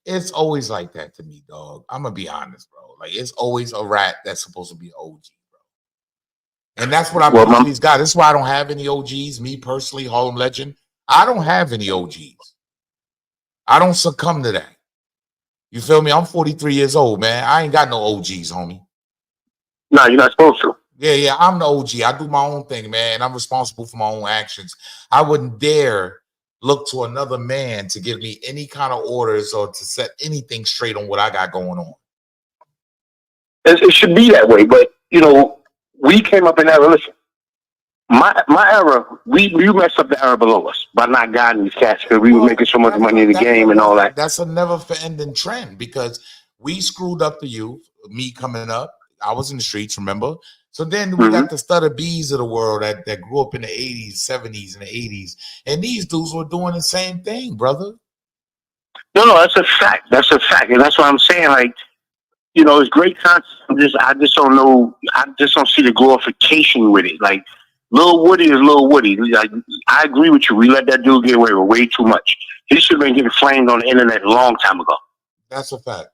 It's always like that to me, dog. I'm gonna be honest, bro. Like, it's always a rat that's supposed to be an OG, bro. And that's what I believe with these guys. That's why I don't have any OGs. Me personally, Harlem Legend, I don't have any OGs. I don't succumb to that. You feel me? I'm 43 years old, man. I ain't got no OGs, homie. No, you're not supposed to. Yeah, I'm the OG. I do my own thing, man. I'm responsible for my own actions. I wouldn't dare look to another man to give me any kind of orders or to set anything straight on what I got going on. It should be that way, but we came up in that relation. My era, we messed up the era below us by not guiding these cats because we were making so much money in the game and all that. That's a never-ending trend because we screwed up the youth. Me coming up, I was in the streets, remember? So then we got the Stutter B's of the world that grew up in the 80s, 70s, and the 80s. And these dudes were doing the same thing, brother. No, that's a fact. That's a fact. And that's what I'm saying. Like, it's great content. I just don't know. I just don't see the glorification with it. Like, Lil Woody is Lil Woody. Like, I agree with you. We let that dude get away with way too much. He should have been getting flamed on the internet a long time ago. That's a fact.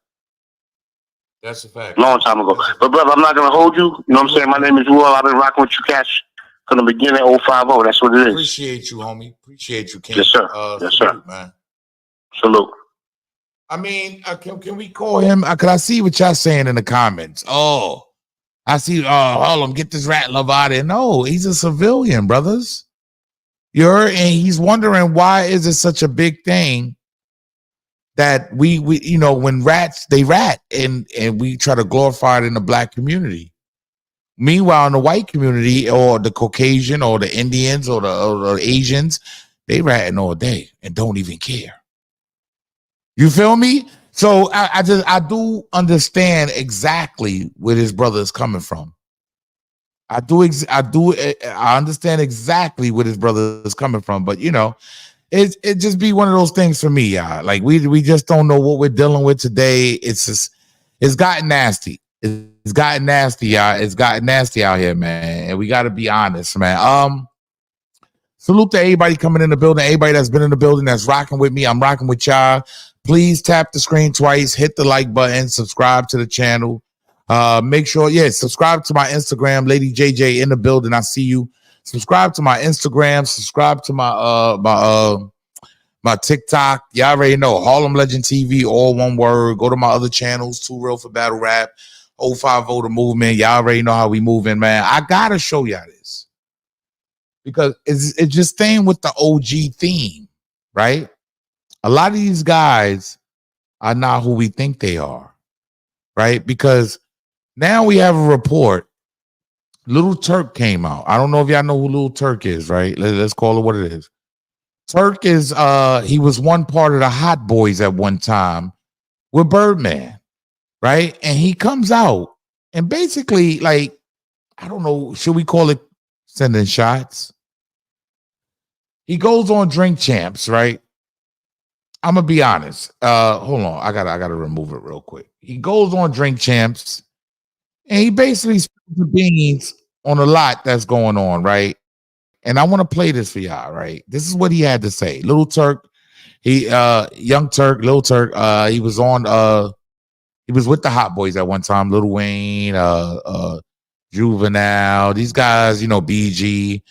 Long time ago. But brother, I'm not gonna hold you. You know what I'm saying? My name is Will. I've been rocking with you cats from the beginning, 050. That's what it is. Appreciate you, homie. Appreciate you, King. Yes, sir. Yes, sir. Man. Salute. I mean, can we call him? Cause I see what y'all saying in the comments. Oh, I see. Harlem, get this rat love out of here. No, he's a civilian, brothers. And he's wondering why is it such a big thing that we when rats, they rat and we try to glorify it in the black community. Meanwhile, in the white community or the Caucasian or the Indians or the Asians, they ratting all day and don't even care. You feel me? So I do understand exactly where his brother is coming from. I understand exactly where his brother is coming from, but it just be one of those things for me, y'all. Like we just don't know what we're dealing with today. It's gotten nasty. It's gotten nasty, y'all. It's gotten nasty out here, man. And we got to be honest, man. Salute to everybody coming in the building. Everybody that's been in the building that's rocking with me. I'm rocking with y'all. Please tap the screen twice. Hit the like button. Subscribe to the channel. Make sure, subscribe to my Instagram, Lady JJ in the building. I see you. Subscribe to my Instagram. Subscribe to my TikTok. Y'all already know Harlem Legend TV, all one word. Go to my other channels, Too Real for Battle Rap, 050 The Movement. Y'all already know how we moving, man. I gotta show y'all this because it's just staying with the OG theme, right? A lot of these guys are not who we think they are, right? Because Now we have a report. Little Turk came out. I don't know if y'all know who Little Turk is, right? Let's call it what it is. Turk is he was one part of the Hot Boys at one time with Birdman, right? And he comes out and basically, like, I don't know, should we call it sending shots? He goes on Drink Champs, right? I'm gonna be honest. Hold on, I gotta remove it real quick. He goes on Drink Champs, and he basically spills the beans on a lot that's going on, right? And I want to play this for y'all, right? This is what he had to say. Little Turk, young Turk, Little Turk. He was on. He was with the Hot Boys at one time. Lil Wayne, Juvenile. These guys, you know, BG.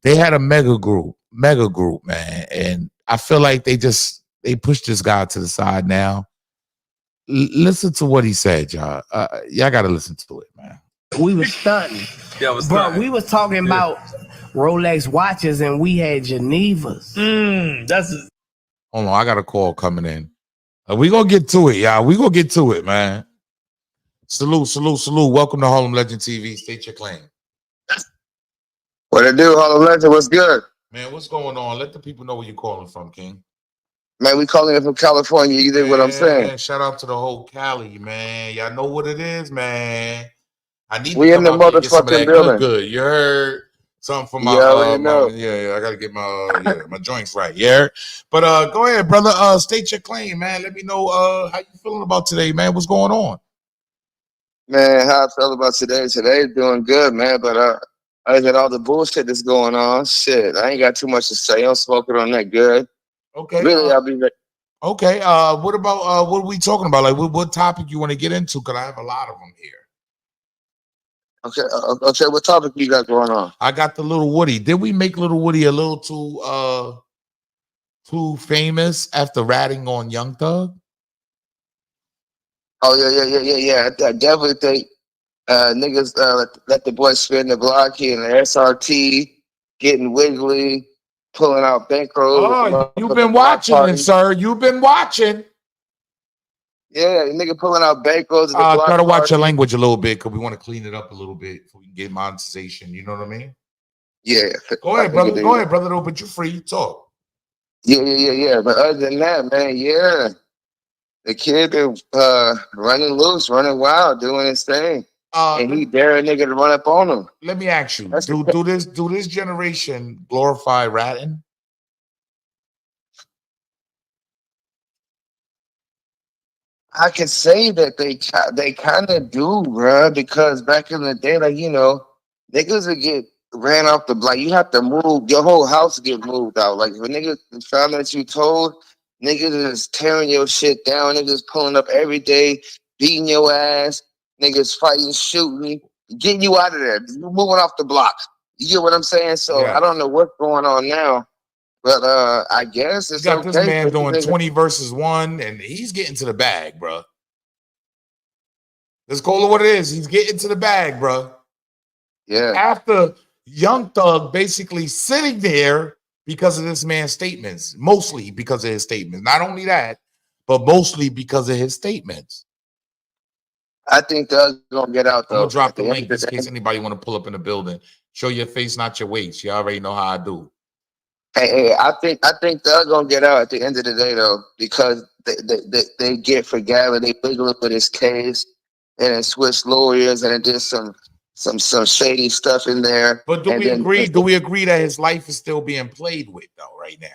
They had a mega group, man. And I feel like they pushed this guy to the side now. Listen to what he said, y'all. Y'all got to listen to it, man. We was stunting. Bro, we was talking about Rolex watches and we had Genevas. Hold on, I got a call coming in. We gonna get to it, y'all. We gonna get to it, man. Salute. Welcome to Harlem Legend TV. State your claim. What it do, Harlem Legend? What's good? Man, what's going on? Let the people know where you're calling from, King. Man, we calling it from California. You dig what I'm saying? Shout out to the whole Cali, man. Y'all know what it is, man. I need we to in the motherfucking building. Good. You heard something from my, I gotta get my joints right. Yeah. But go ahead, brother. State your claim, man. Let me know how you feeling about today, man. What's going on? Man, how I feel about today. Today's doing good, man. But other than all the bullshit that's going on, shit, I ain't got too much to say. I'm smoking on that good. Okay. Really, I'll be ready. Okay. What about what are we talking about? Like what topic you want to get into? Because I have a lot of them here. Okay, what topic you got going on? I got the Little Woody. Did we make Little Woody a little too famous after ratting on Young Thug? Oh yeah. I definitely think niggas let the boy spin the block here in the SRT, getting wiggly, pulling out bankrolls. Oh, you've been watching, sir. You've been watching. Yeah, nigga pulling out bankrolls. Try to watch your language a little bit because we want to clean it up a little bit so we can get monetization. You know what I mean? Yeah. Go ahead, brother. Go ahead, brother. But you're free. You talk. Yeah. But other than that, man, yeah, the kid been running loose, running wild, doing his thing, and he dare a nigga to run up on him. Let me ask you: do this generation glorify ratting? I can say that they kind of do, bro, because back in the day, like, you know, niggas would get ran off the block. You have to move, your whole house get moved out. Like, if a nigga found that you told, niggas is tearing your shit down, niggas pulling up every day, beating your ass, niggas fighting, shooting, getting you out of there. You moving off the block. You get what I'm saying? So yeah. I don't know what's going on now. But I guess it's got this man doing 20 versus 1, and he's getting to the bag, bro. Let's call it what it is. He's getting to the bag, bro. Yeah. After Young Thug basically sitting there because of this man's statements, mostly because of his statements. Not only that, but mostly because of his statements. I think Thug's gonna get out though. I'm gonna drop the link just in case anybody want to pull up in the building. Show your face, not your weight. You already know how I do. Hey, I think they're gonna get out at the end of the day though, because they get for Gavin, they wiggle up with his case, and then switch lawyers, and then did some shady stuff in there. But do we agree? Do we agree that his life is still being played with though, right now?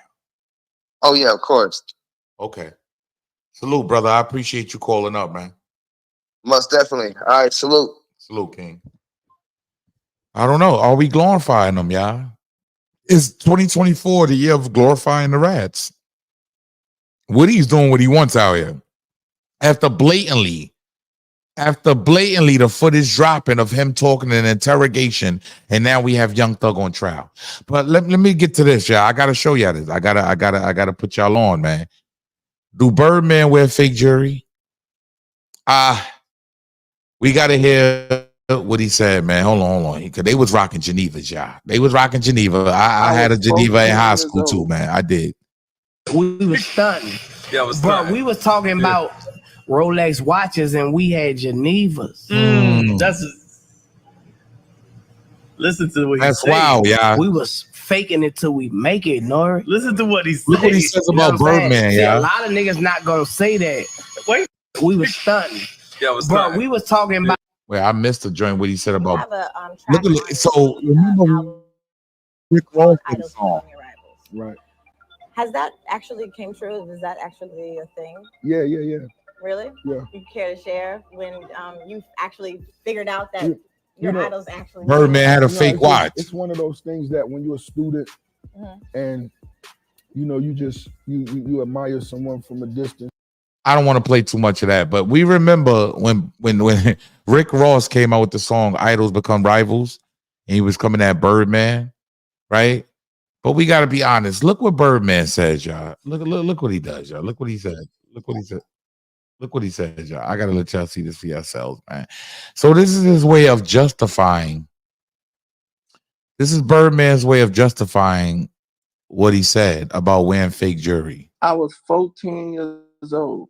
Oh yeah, of course. Okay. Salute, brother. I appreciate you calling up, man. Most definitely. All right, salute. Salute, King. I don't know. Are we glorifying them, y'all? Is 2024 the year of glorifying the rats? Woody's doing what he wants out here. After blatantly the footage dropping of him talking in an interrogation, and now we have Young Thug on trial. But let me get to this, y'all. I gotta show y'all this. I gotta put y'all on, man. Do Birdman wear fake jewelry? We gotta hear what he said, man. Hold on. Because they was rocking Genevas, y'all. They was rocking Geneva. I had a Geneva in high school too, man. I did. We was stunting. Bro, we was talking about Rolex watches and we had Genevas. That's listen to what That's he's saying. wild, yeah. We was faking it till we make it, Nori. Listen to what he's saying. Look what he says You know about what I'm saying? Birdman, See, yeah. a lot of niggas not gonna say that. Wait. We was stunting. Bro, we was talking about. Wait, I missed the joint. What he said about. have a Look at it. So remember Rick Ross did a song. Right. Has that actually came true? Is that actually a thing? Yeah. Really? Yeah. You care to share when you actually figured out that You your know, idols actually Birdman had a You know, fake it's watch. It's one of those things that when you're a student and you know you just you admire someone from a distance. I don't want to play too much of that, but we remember when Rick Ross came out with the song "Idols Become Rivals," and he was coming at Birdman, right? But we got to be honest. Look what Birdman says, y'all. Look what he does, y'all. Look what he said. Look what he said. Look what he says, y'all. I gotta let y'all see this for yourselves, man. So this is his way of justifying. This is Birdman's way of justifying what he said about wearing fake jewelry. I was 14 years old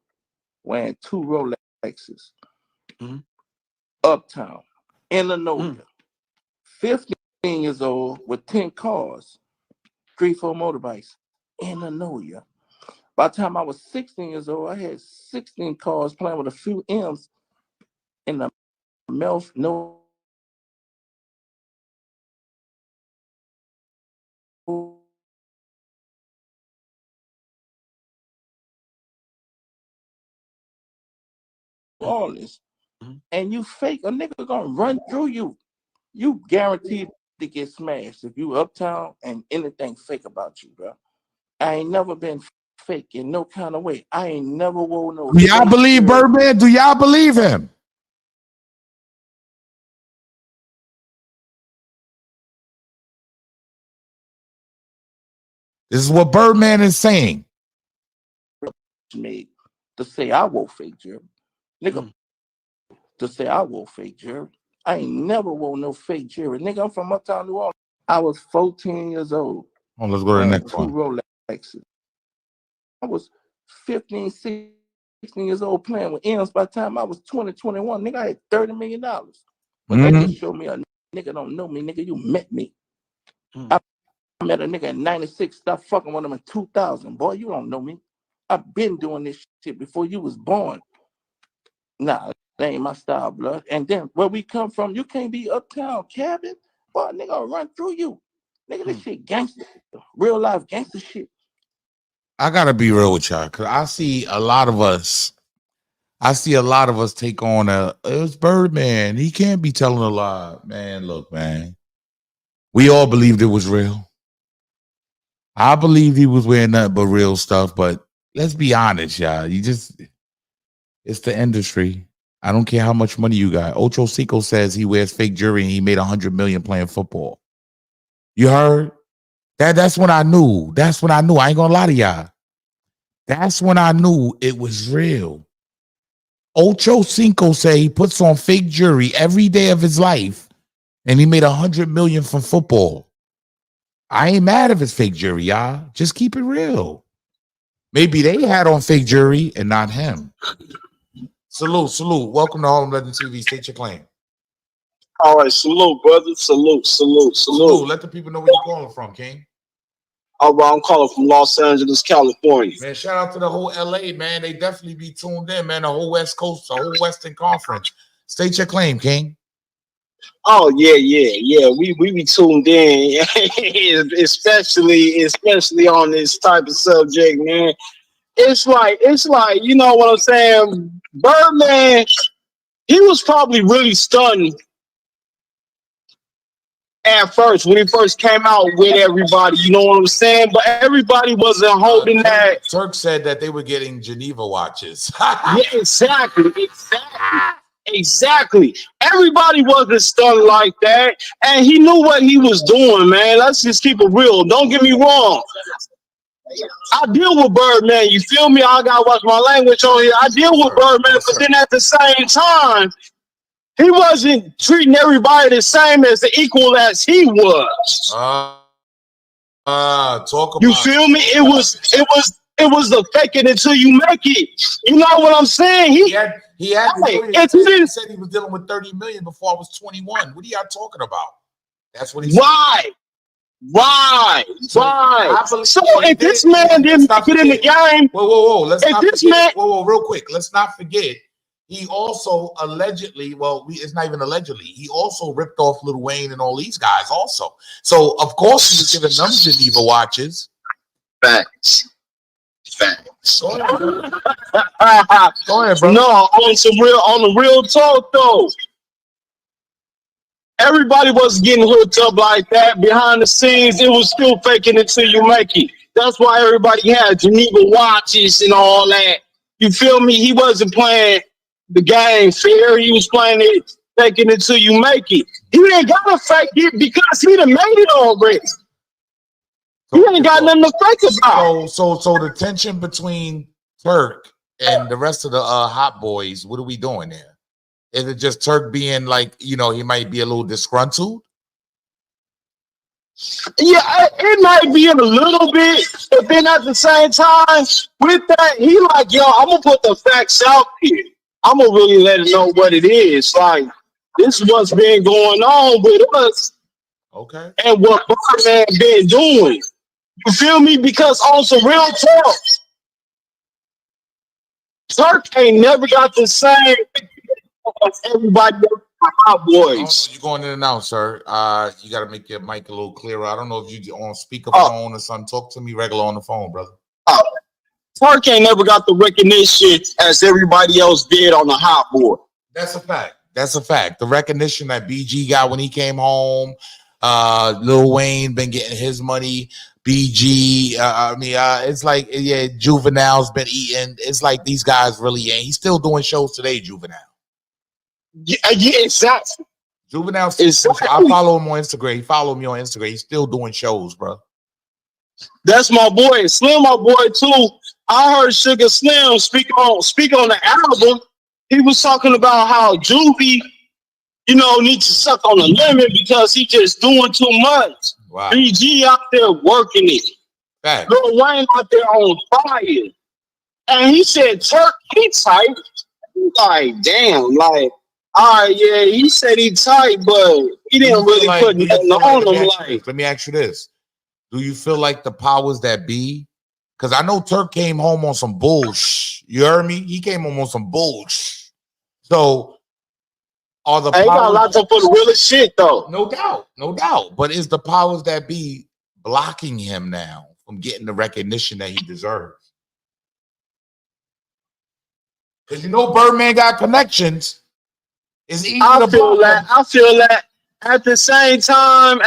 wearing 2 Rolexes. Uptown, Illinois. 15 years old with 10 cars, 3-4 motorbikes, Illinois. By the time I was 16 years old, I had 16 cars playing with a few M's in the Melf. No. All this, and you fake, a nigga gonna run through you. You guaranteed to get smashed if you uptown and anything fake about you, bro. I ain't never been fake in no kind of way. I ain't never wore no. Do y'all believe Birdman? Do y'all believe him? This is what Birdman is saying. Me to say I wore fake jewelry, nigga. To say I wore fake jewelry, I ain't never wore no fake jewelry, nigga. I'm from uptown New Orleans. I was 14 years old. Oh, let's go to the next 2 one. Rolexes. I was 15, 16 years old playing with M's. By the time I was 20, 21, nigga, I had $30 million. But that just showed me a nigga don't know me, nigga. You met me. I met a nigga in 96. Stop fucking with him in 2000. Boy, you don't know me. I've been doing this shit before you was born. Nah, that ain't my style, blood. And then where we come from, you can't be uptown cabin. Boy, nigga will run through you. Nigga, this shit gangster. Real life gangster shit. I gotta be real with y'all, because I see a lot of us take on it's Birdman. He can't be telling a lie. Man, look, man. We all believed it was real. I believed he was wearing nothing but real stuff, but let's be honest, y'all. It's the industry. I don't care how much money you got. Ocho Cinco says he wears fake jewelry and he made $100 million playing football. You heard? That's when I knew. That's when I knew. I ain't gonna lie to y'all. That's when I knew it was real. Ocho Cinco said he puts on fake jewelry every day of his life and he made $100 million from football. I ain't mad if it's fake jewelry, y'all. Just keep it real. Maybe they had on fake jewelry and not him. Salute. Welcome to Harlem Legend TV. State your claim. All right, salute, brother. Salute. Let the people know where you're calling from, King. All right, I'm calling from Los Angeles, California. Man, shout out to the whole LA, man. They definitely be tuned in, man. The whole West Coast, the whole Western Conference. State your claim, King. Oh, yeah. We be tuned in, especially on this type of subject, man. It's like, you know what I'm saying? Birdman, he was probably really stunned at first when he first came out with everybody, you know what I'm saying? But everybody wasn't holding that. Turk said that they were getting Geneva watches. Yeah, exactly. Everybody wasn't stunned like that, and he knew what he was doing, man. Let's just keep it real. Don't get me wrong. I deal with Birdman, you feel me? I gotta watch my language on here. I deal with Birdman, but then at the same time, he wasn't treating everybody the same as the equal as he was. Talk about you feel me? It it was the fake it until you make it. You know what I'm saying? He had Hey, he if you didn't, said he was dealing with 30 million before I was 21. What are y'all talking about? That's what he said. Why? So I believe So if this man didn't make it in the game, whoa, let's if not this forget. man, Whoa, real quick. Let's not forget. He also allegedly, it's not even allegedly. He also ripped off Lil Wayne and all these guys also. So of course he was giving them Geneva watches. Facts. Go ahead, bro. No, on the real talk though. Everybody was getting hooked up like that. Behind the scenes, it was still faking it till you make it. That's why everybody had Geneva watches and all that. You feel me? He wasn't playing the game fair. He was playing it, faking it till you make it. He ain't gotta fake it because he done made it already. He ain't got nothing to fake about. So the tension between Turk and the rest of the hot boys, what are we doing there? Is it just Turk being like, he might be a little disgruntled? Yeah, it might be in a little bit, but then at the same time, with that, he like, yo, I'm gonna put the facts out here. I'm gonna really let it know what it is. Like, this is what's been going on with us. Okay. And what Birdman been doing. You feel me? Because on some real talk, Turk ain't never got the same as everybody else. Boys. You're going in and out, sir. You got to make your mic a little clearer. I don't know if you're on speakerphone or something. Talk to me regular on the phone, brother. Turk ain't never got the recognition as everybody else did on the hot board. That's a fact. That's a fact. The recognition that BG got when he came home, Lil Wayne been getting his money. BG, it's like, Juvenile's been eating. It's like these guys really ain't. He's still doing shows today, Juvenile. Yeah, exactly. Juvenile, exactly. I follow him on Instagram. He follow me on Instagram. He's still doing shows, bro. That's my boy. Slim, my boy too. I heard Sugar Slim speak on the album. He was talking about how Juvie, needs to suck on the lemon because he just doing too much. Wow. BG out there working it. Fact. Lil Wayne out there on fire. And he said Turk, he tight. Like, damn, like, all right, yeah, he said he tight, but he didn't really put nothing on him. Let me ask you this. Do you feel like the powers that be? Because I know Turk came home on some bullshit. You heard me? He came home on some bullshit. So are the powers... got lots of for the realest shit, though. No doubt. But is the powers that be blocking him now from getting the recognition that he deserves? Because Birdman got connections. It's easy I feel that. At the same time,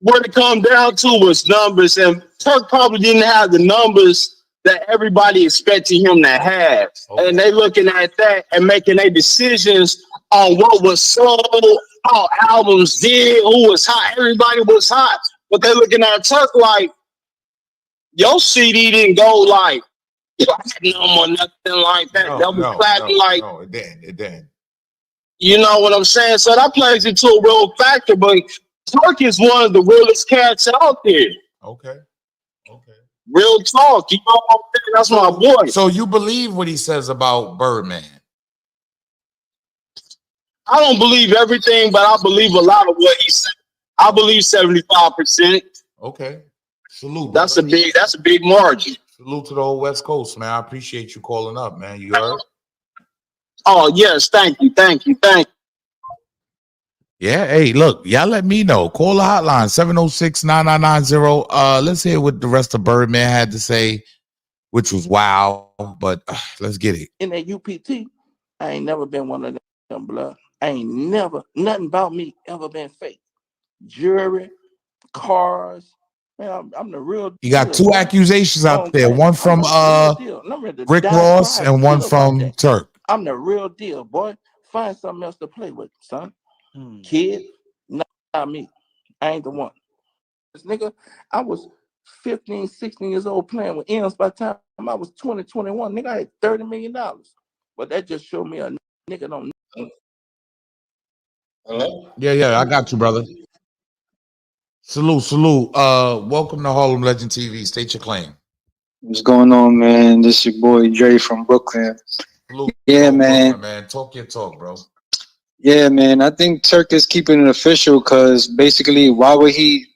what it come down to was numbers, and Turk probably didn't have the numbers that everybody expected him to have. Okay. And they looking at that and making their decisions on what was sold, how albums did, who was hot. Everybody was hot, but they looking at Turk like, your CD didn't go like platinum or nothing like that. That was platinum like. No, it didn't. You know what I'm saying? So that plays into a real factor, but Turk is one of the realest cats out there. Okay. Real talk. You know what I'm saying? That's my boy. So you believe what he says about Birdman? I don't believe everything, but I believe a lot of what he said. I believe 75%. Okay. Salute. That's a big margin. Salute to the whole West Coast, man. I appreciate you calling up, man. You heard? Oh, yes. Thank you. Yeah, hey, look, y'all let me know. Call the hotline, 706-9990. Let's hear what the rest of Birdman had to say, which was wow, but let's get it. In that UPT, I ain't never been one of them, blood. I ain't never, nothing about me ever been fake. Jewelry, cars, man, I'm the real You got two accusations out there, one from Rick Ross and one from Turk. I'm the real deal, boy. Find something else to play with, son. Kid, not me. I ain't the one. This nigga, I was 15, 16 years old playing with M's by the time I was 20, 21. Nigga, I had $30 million. But that just showed me a nigga don't know. Hello? Yeah, I got you, brother. Salute. Welcome to Harlem Legend TV. State your claim. What's going on, man? This your boy Dre from Brooklyn. Yeah, man. Man, talk your talk, bro. Yeah, man. I think Turk is keeping it official because basically, why would he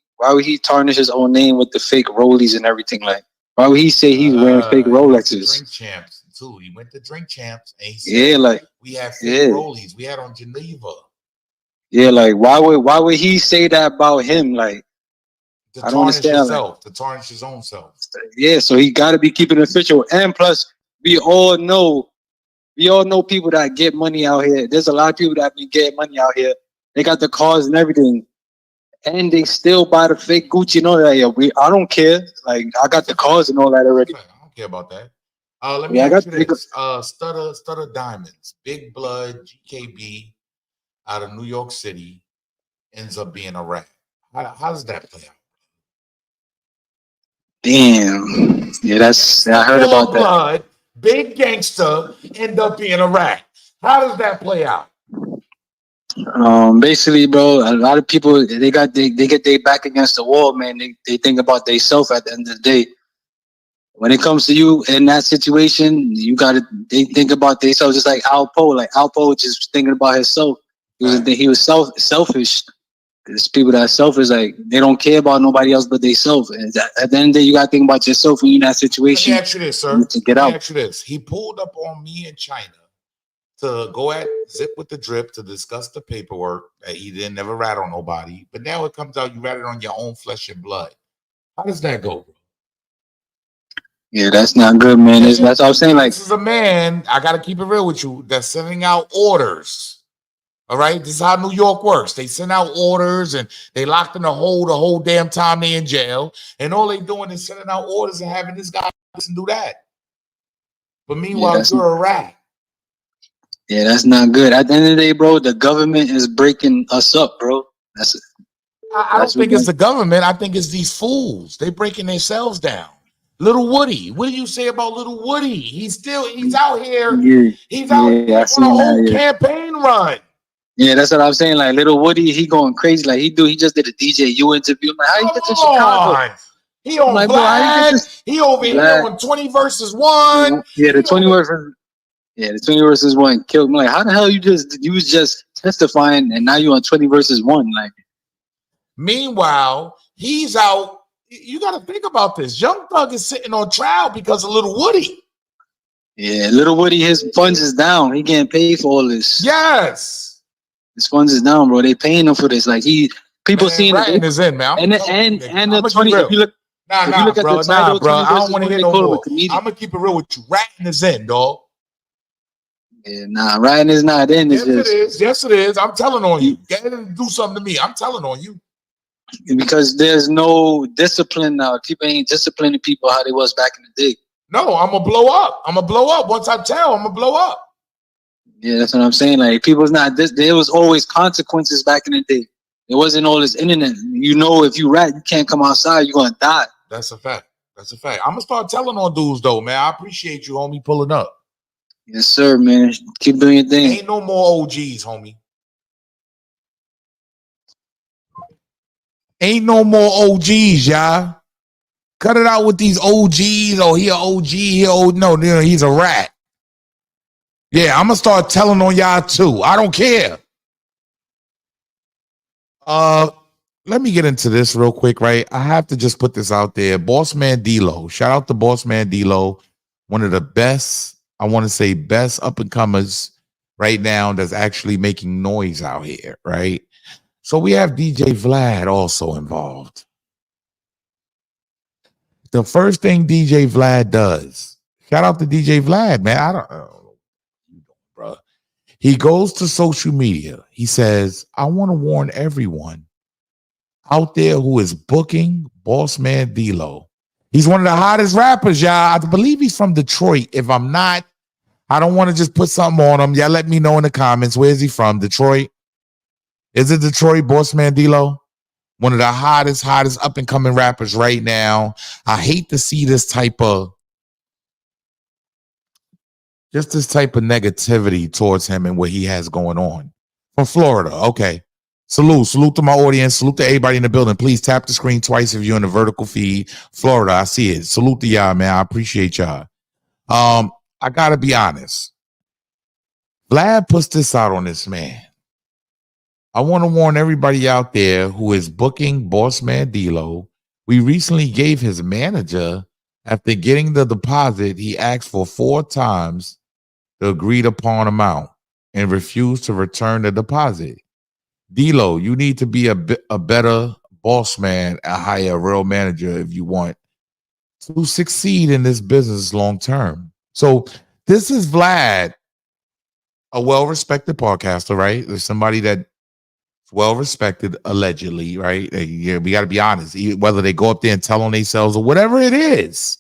tarnish his own name with the fake rollies and everything? Like, why would he say he's wearing fake Rolexes? Drink champs too. He went to Drink Champs and he said, like we have fake rollies. We had on Geneva. Yeah, like why would he say that about him? Like, To I don't tarnish understand. himself, to tarnish his own self. Yeah, so he got to be keeping it official. And plus, we all know people that get money out here. There's a lot of people that be getting money out here. They got the cars and everything, and they still buy the fake Gucci and all that. Yeah, I don't care. Like, I got the cars and all that already. I don't care about that. Let me ask you this. Stutter Diamonds, Big Blood, GKB, out of New York City, ends up being a rat. How does that play out? Damn. Yeah, I heard about that. Blood, big gangster, end up being a rat. How does that play out? Basically, bro, a lot of people they get their back against the wall, man. They think about themselves at the end of the day. When it comes to you in that situation, they think about themselves just like Alpo. Like Alpo just thinking about himself. He was selfish. There's people that are selfish, like they don't care about nobody else but themselves. And at the end of the day, you gotta think about yourself when you're in that situation. Let me ask you this, sir. Let me ask you this. He pulled up on me in China to go at Zip with the Drip to discuss the paperwork that he didn't never rat on nobody. But now it comes out you ratted on your own flesh and blood. How does that go, bro? Yeah, that's not good, man. That's what I'm saying. Like, this is a man, I gotta keep it real with you, that's sending out orders. All right, this is how New York works. They send out orders and they locked in a hole the whole damn time they in jail. And all they doing is sending out orders and having this guy listen do that. But meanwhile, you're a rat. Yeah, that's not good. At the end of the day, bro, the government is breaking us up, bro. I don't think it's the government. I think it's these fools. They breaking themselves down. Little Woody. What do you say about Little Woody? He's out here. He's out here on a whole campaign run. Yeah, that's what I'm saying. Like Little Woody, he going crazy. Like he just did a DJU interview. I'm like, how you get to Chicago? He on like, Vlad. He over here on 20 versus 1. Yeah, the 20 versus 1 killed me. Like, how the hell you was just testifying and now you on 20 versus 1? Like, meanwhile, he's out. You got to think about this. Young Thug is sitting on trial because of Little Woody. Yeah, Little Woody, his funds is down. He getting paid for all this. Yes. His funds is down, bro. They paying him for this. Like people seeing it is in, man. And the 20. If you look at the title, bro. I don't want to hear no more. I'm gonna keep it real with you. Ratting is in, dog. Yeah, nah, ratting is not in. Yes, it is. Yes, it is. I'm telling on you. Get in and do something to me. I'm telling on you. Because there's no discipline now. People ain't disciplining people how they was back in the day. No, I'm gonna blow up. I'm gonna blow up. Once I tell, I'm gonna blow up. Yeah, that's what I'm saying. Like, people's not this. There was always consequences back in the day. It wasn't all this internet. You know, if you rat, you can't come outside. You're gonna die. That's a fact. That's a fact. I'm gonna start telling on dudes though, man. I appreciate you, homie, pulling up. Yes, sir, man. Keep doing your thing. Ain't no more OGs, homie. Ain't no more OGs, y'all. Cut it out with these OGs. Oh, he an OG. No, he's a rat. Yeah, I'm gonna start telling on y'all too. I don't care. Let me get into this real quick, right? I have to just put this out there. Boss Mandelo. Shout out to Boss Mandelo. One of the best, I want to say best up-and-comers right now that's actually making noise out here, right? So we have DJ Vlad also involved. The first thing DJ Vlad does, shout out to DJ Vlad, man. I don't know, bro. He goes to social media. He says, I want to warn everyone out there who is booking Boss Mandelo. He's one of the hottest rappers, y'all. I believe he's from Detroit. If I'm not, I don't want to just put something on him. Y'all let me know in the comments. Where is he from? Detroit? Is it Detroit, Boss Mandelo? One of the hottest up-and-coming rappers right now. I hate to see this type of negativity towards him and what he has going on. From Florida, okay. Salute to my audience. Salute to everybody in the building. Please tap the screen twice if you're in the vertical feed. Florida, I see it. Salute to y'all, man. I appreciate y'all. I gotta be honest. Vlad puts this out on this man. I want to warn everybody out there who is booking Boss Mandelo. We recently gave his manager, after getting the deposit, he asked for 4 times the agreed upon amount and refused to return the deposit. D-Lo, you need to be a better boss man and hire a real manager if you want to succeed in this business long term. So this is Vlad, a well-respected podcaster, right? There's somebody that's well-respected, allegedly, right? Yeah, we got to be honest. Whether they go up there and tell on themselves or whatever it is.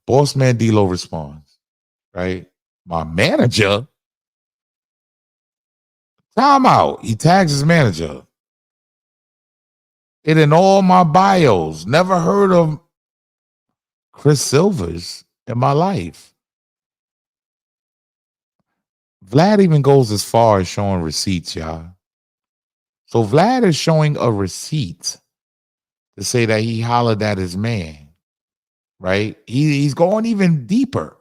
Boss man D-Lo responds, right? My manager? Time out. He tags his manager. It in all my bios. Never heard of Chris Silvers in my life. Vlad even goes as far as showing receipts, y'all. So Vlad is showing a receipt to say that he hollered at his man, right? He's going even deeper.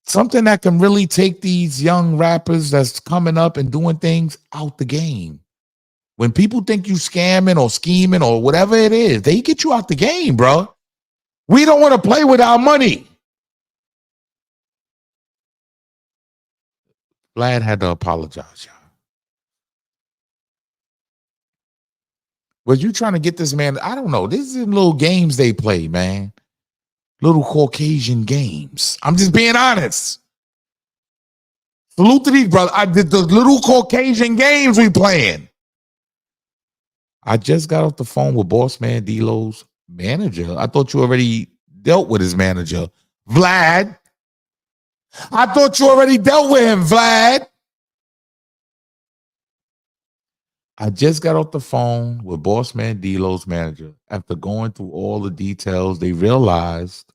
Something that can really take these young rappers that's coming up and doing things out the game. When people think you scamming or scheming or whatever it is, they get you out the game, bro. We don't want to play with our money. Vlad had to apologize, y'all. Was you trying to get this man? I don't know. This is little games they play, man. Little Caucasian games. I'm just being honest. Salute to these brothers. I did the little Caucasian games we playing. I just got off the phone with Boss Man D-Lo's manager. I thought you already dealt with his manager, Vlad. I thought you already dealt with him, Vlad. I just got off the phone with Boss Man D-Lo's manager. After going through all the details, they realized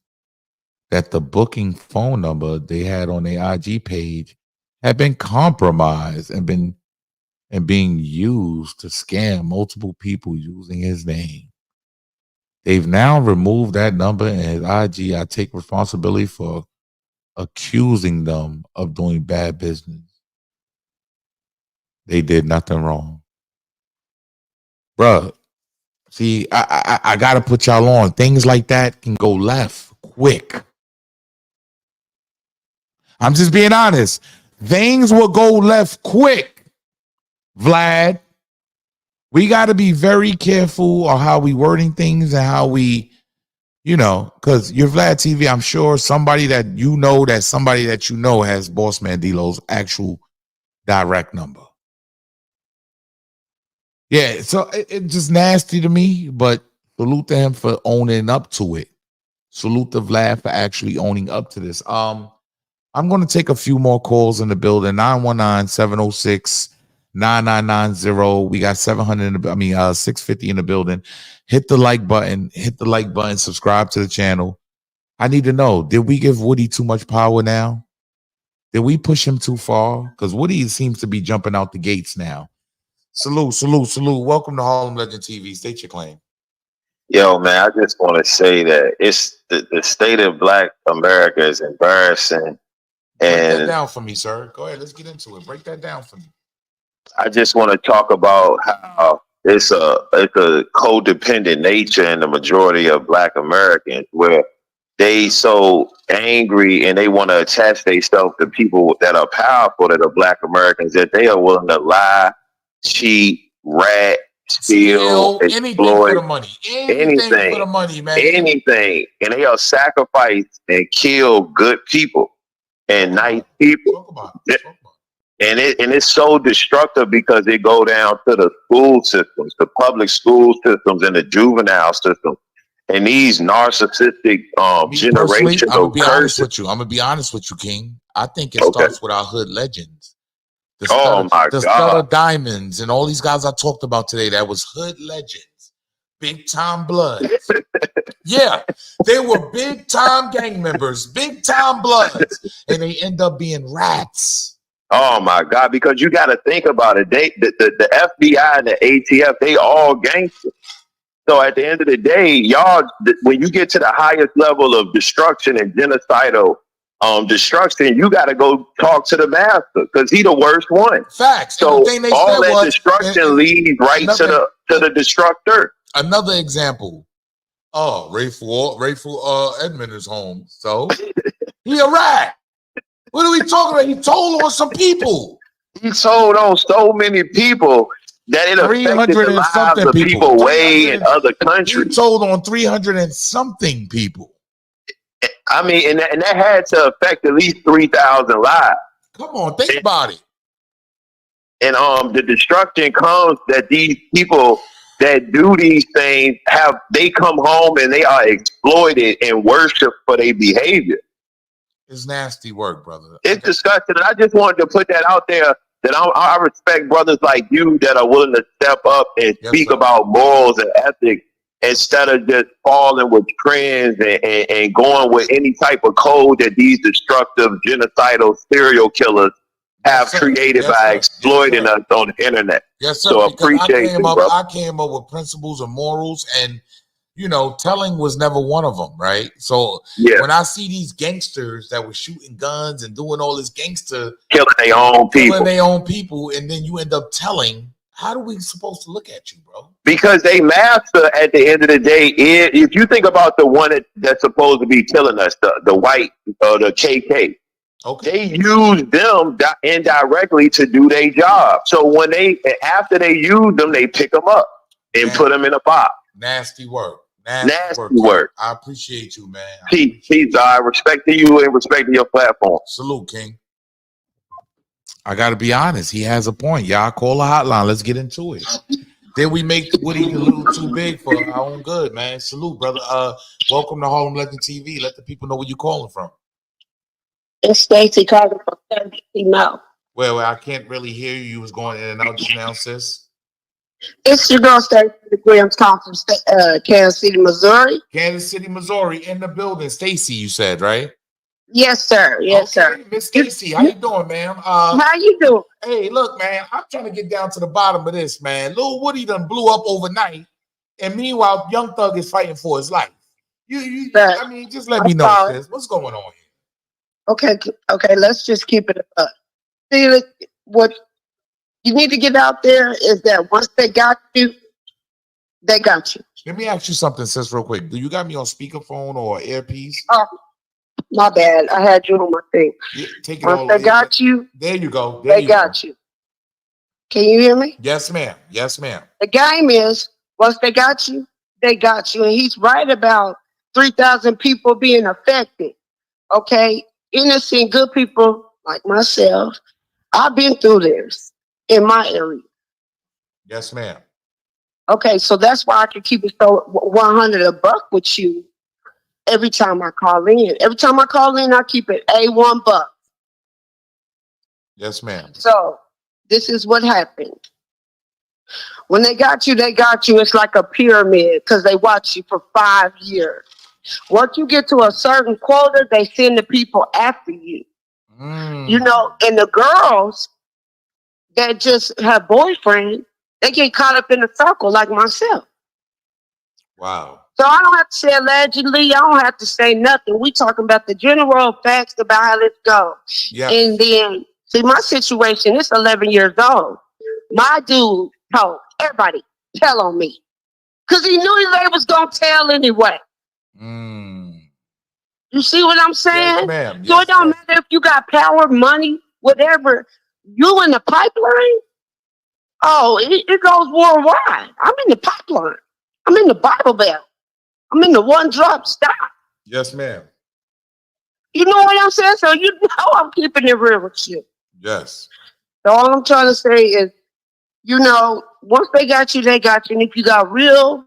that the booking phone number they had on their IG page had been compromised and being used to scam multiple people using his name. They've now removed that number and his IG. I take responsibility for accusing them of doing bad business. They did nothing wrong. Bruh, see, I got to put y'all on. Things like that can go left quick. I'm just being honest. Things will go left quick, Vlad. We got to be very careful on how we wording things and how we, because you're Vlad TV. I'm sure somebody that you know has Boss Man D-Lo's actual direct number. Yeah, so it's just nasty to me, but salute to him for owning up to it. Salute to Vlad for actually owning up to this. I'm going to take a few more calls in the building. 919-706-9990. We got 650 in the building. Hit the like button. Subscribe to the channel. I need to know, did we give Woody too much power now? Did we push him too far? Because Woody seems to be jumping out the gates now. Salute. Welcome to Harlem Legend TV. State your claim. Yo, man, I just want to say that it's the state of Black America is embarrassing. Break that down for me, sir. Go ahead. Let's get into it. Break that down for me. I just want to talk about how it's a codependent nature in the majority of Black Americans, where they so angry and they want to attach themselves to people that are powerful, that are Black Americans, that they are willing to lie, cheat, rat, steal, anything exploit, for the money. Anything for the money, man. Anything. And they are sacrifice and kill good people and nice people. And it's so destructive because it go down to the school systems, the public school systems, and the juvenile system. And these narcissistic generational curses. I'm gonna be honest with you, King. I think it starts with our hood legends. The Stutter Diamonds and all these guys I talked about today, that was hood legends. Big time bloods. Yeah, they were big time gang members, big time bloods, and they end up being rats. Oh my God! Because you got to think about it. The FBI and the ATF, they all gangsters. So at the end of the day, y'all, when you get to the highest level of destruction and genocidal destruction, you got to go talk to the master because he the worst one. Facts. So all that destruction leads right to the destructor. Another example. Oh, Rayful Edmond is home. So he a rat. What are we talking about? He told on some people. He told on so many people that it affected the lives of people way in other countries. He told on 300 and something people. I mean, and that had to affect at least 3,000 lives. Come on, think about it. And the destruction comes that these people that do these things they come home and they are exploited and worshiped for their behavior. It's nasty work, brother. It's disgusting. And I just wanted to put that out there that I respect brothers like you that are willing to step up and speak about morals and ethics instead of just falling with trends and going with any type of code that these destructive, genocidal serial killers have created by exploiting us on the internet. Yes, sir. So appreciate you, bro. I came up with principles and morals, and telling was never one of them, right? So when I see these gangsters that were shooting guns and doing all this gangster killing their own people, and then you end up telling, how are we supposed to look at you, bro? Because they master at the end of the day. If you think about the one that's supposed to be killing us, the white or the KK, they use them indirectly to do their job. So after they use them, they pick them up and put them in a box. Nasty work. Nasty work. I appreciate you, man. Peace. I respect you and respect your platform. Salute, King. I got to be honest. He has a point. Y'all call a hotline. Let's get into it. Then we make Woody a little too big for our own good, man. Salute, brother. Welcome to Harlem Legend TV. Let the people know where you're calling from. It's Stacy calling from 30 Mouth. Well, I can't really hear you. You was going in and out just now, sis. It's your girl, Stacy Graham, calling from Kansas City, Missouri. Kansas City, Missouri, in the building. Stacy, you said, right? Yes, sir. Yes, sir. Miss Stacy, how you doing, ma'am? How you doing? Hey, look, man, I'm trying to get down to the bottom of this, man. Lil Woody done blew up overnight, and meanwhile, Young Thug is fighting for his life. I mean, just let me know, sis. What's going on here? Okay, let's just keep it up. See, what you need to get out there is that once they got you, they got you. Let me ask you something, sis, real quick. Do you got me on speakerphone or earpiece? Oh, my bad. I had you on my thing. Yeah, take it once they got you, there you go. They got you. Can you hear me? Yes, ma'am. Yes, ma'am. The game is once they got you, they got you. And he's right about 3,000 people being affected. Okay? Innocent, good people like myself. I've been through this in my area. Yes, ma'am. Okay, so that's why I can keep it so 100 a buck with you every time I call in. Every time I call in, I keep it A1 buck. Yes, ma'am. So this is what happened. When they got you, they got you. It's like a pyramid because they watch you for 5 years. Once you get to a certain quota, they send the people after you. You know, and the girls that just have boyfriends, they get caught up in the circle like myself. Wow. So I don't have to say allegedly. I don't have to say nothing. We talking about the general facts about how this goes. Yeah. And then, see, my situation is 11 years old. My dude told everybody, tell on me. Because he knew they was going to tell anyway. You see what I'm saying? Yes, ma'am. So it don't matter if you got power, money, whatever. You in the pipeline? Oh, it goes worldwide. I'm in the pipeline. I'm in the Bible Belt. I'm in the one drop stop. Yes, ma'am. You know what I'm saying? So you know I'm keeping it real with you. Yes. So all I'm trying to say is, you know, once they got you, they got you. And if you got real,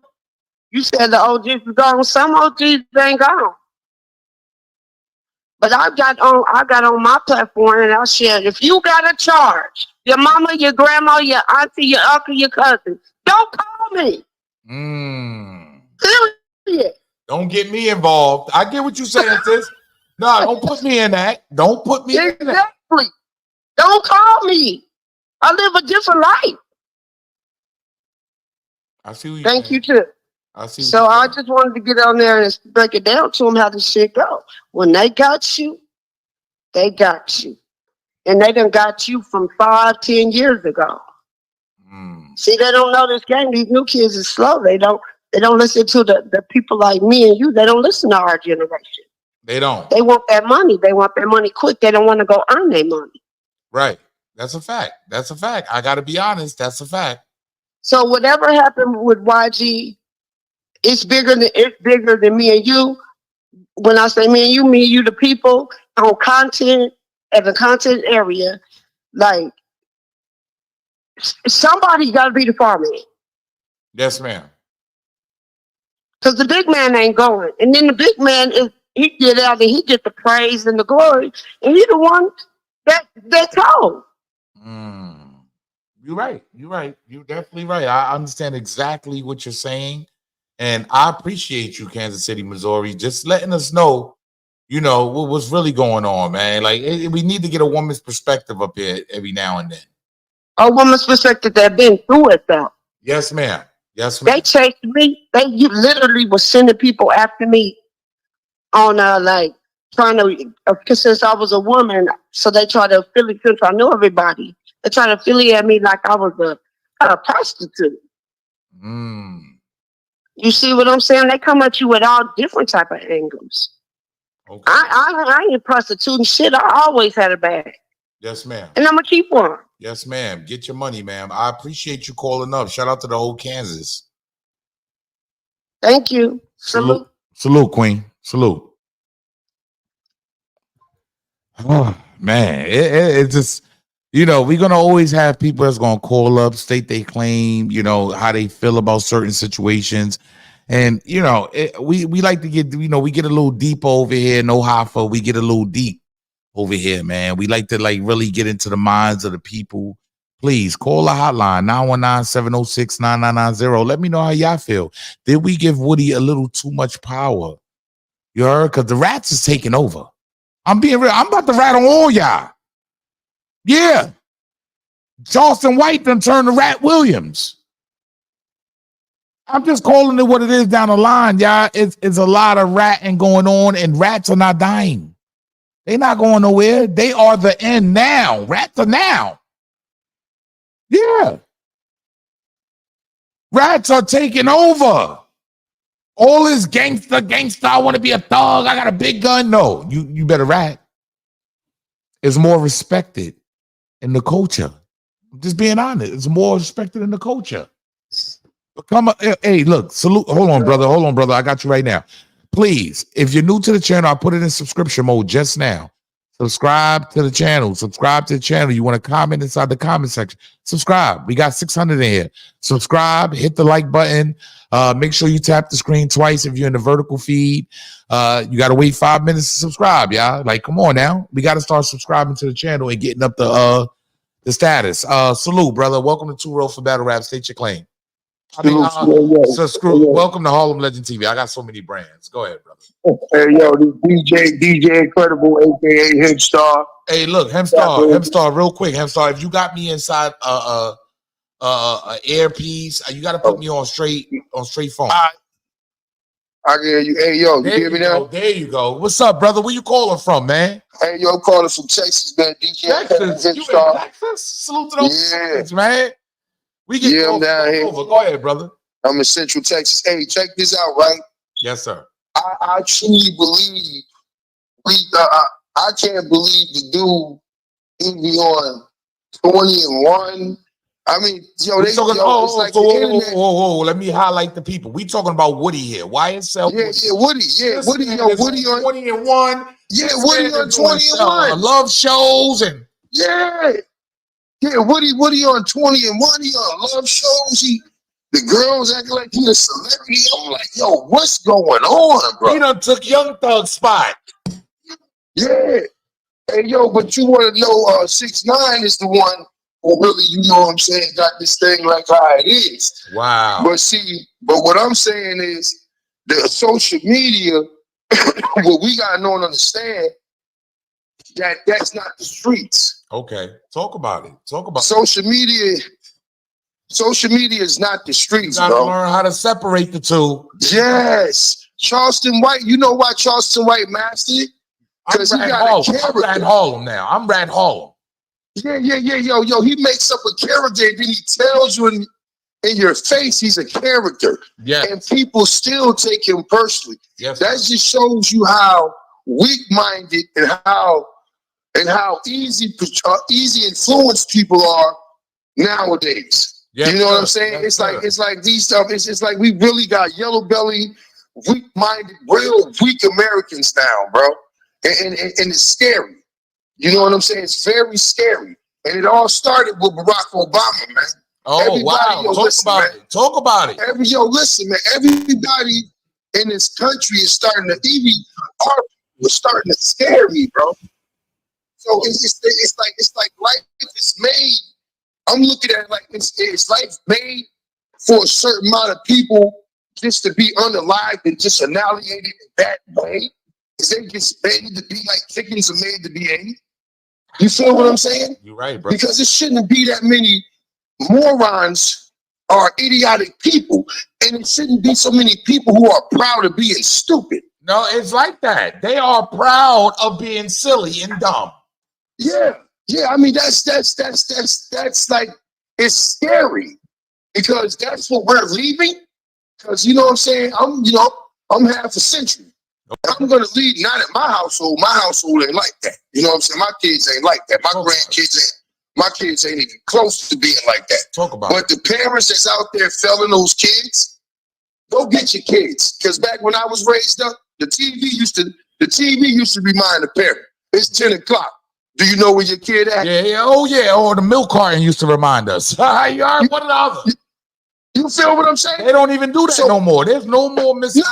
you said the OGs is gone. Some OGs ain't gone. But I got on my platform and I said, if you got a charge, your mama, your grandma, your auntie, your uncle, your cousin, don't call me. Serious. Don't get me involved. I get what you're saying, sis. No, don't put me in that. Don't put me in that. Exactly. Don't call me. I live a different life. I see what you Thank you too. I see. So I just wanted to get on there and break it down to them how this shit go. When they got you, they got you. And they done got you from 5-10 years ago. See, they don't know this game. These new kids is slow. They don't listen to the people like me and you. They don't listen to our generation. They don't. They want that money. They want their money quick. They don't want to go earn their money. Right. That's a fact. That's a fact. I gotta be honest. That's a fact. So whatever happened with YG, it's bigger than me and you. When I say me and you, the people on content as a content area, like somebody got to be the farmer. Yes, ma'am. Because the big man ain't going, and then the big man he get out and he get the praise and the glory, and he the one that told. You're right. You're right. You're definitely right. I understand exactly what you're saying. And I appreciate you, Kansas City, Missouri, just letting us know, what's really going on, man. Like, we need to get a woman's perspective up here every now and then. A woman's perspective that been through it, though. Yes, ma'am. Yes, ma'am. They chased me. You literally was sending people after me on, trying to, since I was a woman, so they try to affiliate, since I knew everybody, they try to affiliate me like I was a prostitute. You see what I'm saying? They come at you with all different type of angles. Okay. I ain't prostituting shit. I always had a bag. Yes, ma'am. And I'm going to keep one. Yes, ma'am. Get your money, ma'am. I appreciate you calling up. Shout out to the whole Kansas. Thank you. Salute. Salute, Queen. Salute. Oh, man. It just, we're going to always have people that's going to call up, state they claim, how they feel about certain situations. And, we like to get, we get a little deep over here. No Hoffa. We get a little deep over here, man. We like to really get into the minds of the people. Please call the hotline 919-706-9990. Let me know how y'all feel. Did we give Woody a little too much power? You heard? Because the rats is taking over. I'm being real. I'm about to rat on all y'all. Yeah. Charleston White done turned to Rat Williams. I'm just calling it what it is down the line, y'all. It's a lot of ratting going on, and rats are not dying. They're not going nowhere. They are the end now. Rats are now. Yeah. Rats are taking over. All this gangster, I want to be a thug. I got a big gun. No, you better rat. It's more respected in the culture. I'm just being honest. It's more respected in the culture. Hey, look, salute. Hold on, brother. I got you right now. Please, if you're new to the channel, I put it in subscription mode just now. Subscribe to the channel. You want to comment inside the comment section. Subscribe. We got 600 in here. Subscribe. Hit the like button. Make sure you tap the screen twice if you're in the vertical feed. You got to wait 5 minutes to subscribe, y'all. Like, come on now. We got to start subscribing to the channel and getting up the status. Salute, brother. Welcome to Two Row for Battle Rap. State your claim. Welcome to Harlem Legend TV. I got so many brands. Go ahead, brother. Hey, yo, this DJ Incredible, aka Hemstar. Hey, look, Hemstar, real quick, Hemstar. If you got me inside earpiece, you got to put me on straight phone. I can hear you. Hey, yo, you hear me now? There you go. What's up, brother? Where you calling from, man? Hey, yo, I'm calling from Texas, man. DJ Texas? You in Texas? Salute to those Texans, man. We get I'm down here. Over. Go ahead, brother. I'm in Central Texas. Hey, check this out, right? Yes, sir. I truly believe I can't believe the dude he be on 20-1. I mean, yo, it's like whoa. Let me highlight the people. We talking about Woody here. YSL Woody. Woody on 20-1. Yeah, Woody on 20-1. Love shows and Woody on 20-1. He on love shows. The girls acting like he a celebrity. I'm like, yo, what's going on, bro? He done took Young Thug's spot. Yeah. Hey, yo, but you want to know 6ix9ine is the one who really, you know what I'm saying, got this thing like how it is. Wow. But what I'm saying is the social media, what we got to know and understand, that's not the streets. Okay, talk about it. Talk about social media. Social media is not the streets, you gotta bro. learn how to separate the two. Yes, Charleston White. You know why Charleston White mastered it? Because he got a character. I'm Rat Harlem now. I'm Rat Harlem. Yeah. Yo. He makes up a character, and then he tells you in your face he's a character. Yeah. And people still take him personally. Yes. That just shows you how weak-minded and how easy influenced people are nowadays. Yes, you know what I'm sir. saying? Yes, It's like these stuff. It's like we really got yellow belly, weak-minded, real weak Americans now, bro. And it's scary. You know what I'm saying? It's very scary. And it all started with Barack Obama, man. Oh, wow. Talk about it. Listen, man. Everybody in this country is starting to, even our people are starting to scare me, bro. So it's like life is made. I'm looking at it like it's life made for a certain amount of people just to be unalived and just annihilated in that way. Is they just made to be like chickens are made to be ate? You feel what I'm saying? You're right, bro. Because it shouldn't be that many morons or idiotic people, and it shouldn't be so many people who are proud of being stupid. No, it's like that. They are proud of being silly and dumb. Yeah. I mean, that's like, it's scary because that's what we're leaving. Because you know what I'm saying? I'm half a century. I'm gonna lead, not at my household. My household ain't like that. You know what I'm saying? My kids ain't like that. My kids ain't even close to being like that. Talk about But the parents that's out there failing those kids, go get your kids. Because back when I was raised up, the TV used to remind the parent, it's 10 o'clock. Do you know where your kid at? Yeah. Oh, the milk carton used to remind us. You are one or the other. You feel what I'm saying? They don't even do that no more. There's no more missing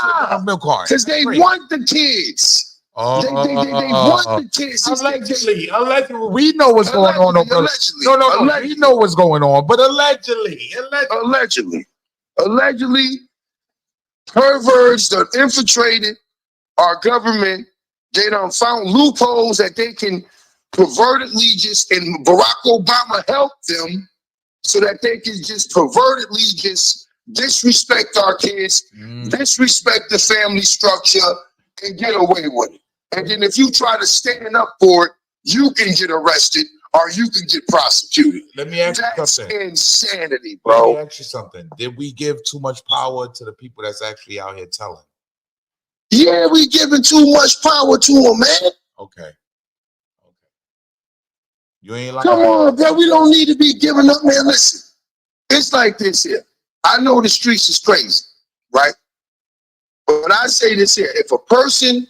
milk carton. Because they want the kids. They want the kids. Allegedly. We know what's going on, no, brother. No. We know what's going on, but allegedly. Perverts that infiltrated our government. They done found loopholes that they can pervertedly and Barack Obama helped them so that they can just pervertedly disrespect our kids, disrespect the family structure, and get away with it. And then if you try to stand up for it, you can get arrested or you can get prosecuted. Let me ask you something. That's insanity, bro. Let me ask you something. Did we give too much power to the people that's actually out here telling? Yeah, we giving too much power to them, man. Okay. You ain't like Come on, bro. We don't need to be giving up, man. Listen, it's like this here. I know the streets is crazy, right? But I say this here. If a person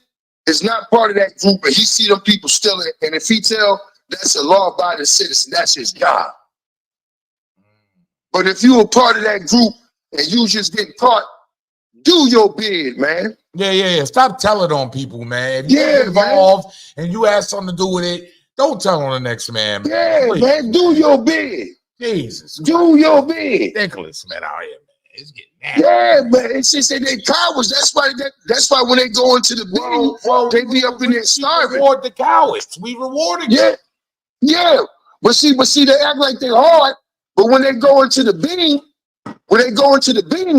is not part of that group and he see them people stealing, and if he tell that's a law-abiding citizen, that's his job. But if you a part of that group and you just get caught, do your bid, man. Yeah. Stop telling on people, man. If you're involved and you have something to do with it, don't tell on the next man. Yeah, please. Man, do your bid. Jesus. Do your bid. Ridiculous, man, out here, man. It's getting nasty. Yeah, man. It's just that they cowards. That's why when they go into the bidding, they be up in there starving. We reward the cowards. We rewarded them. Yeah. But see, they act like they're hard. But when they go into the bidding,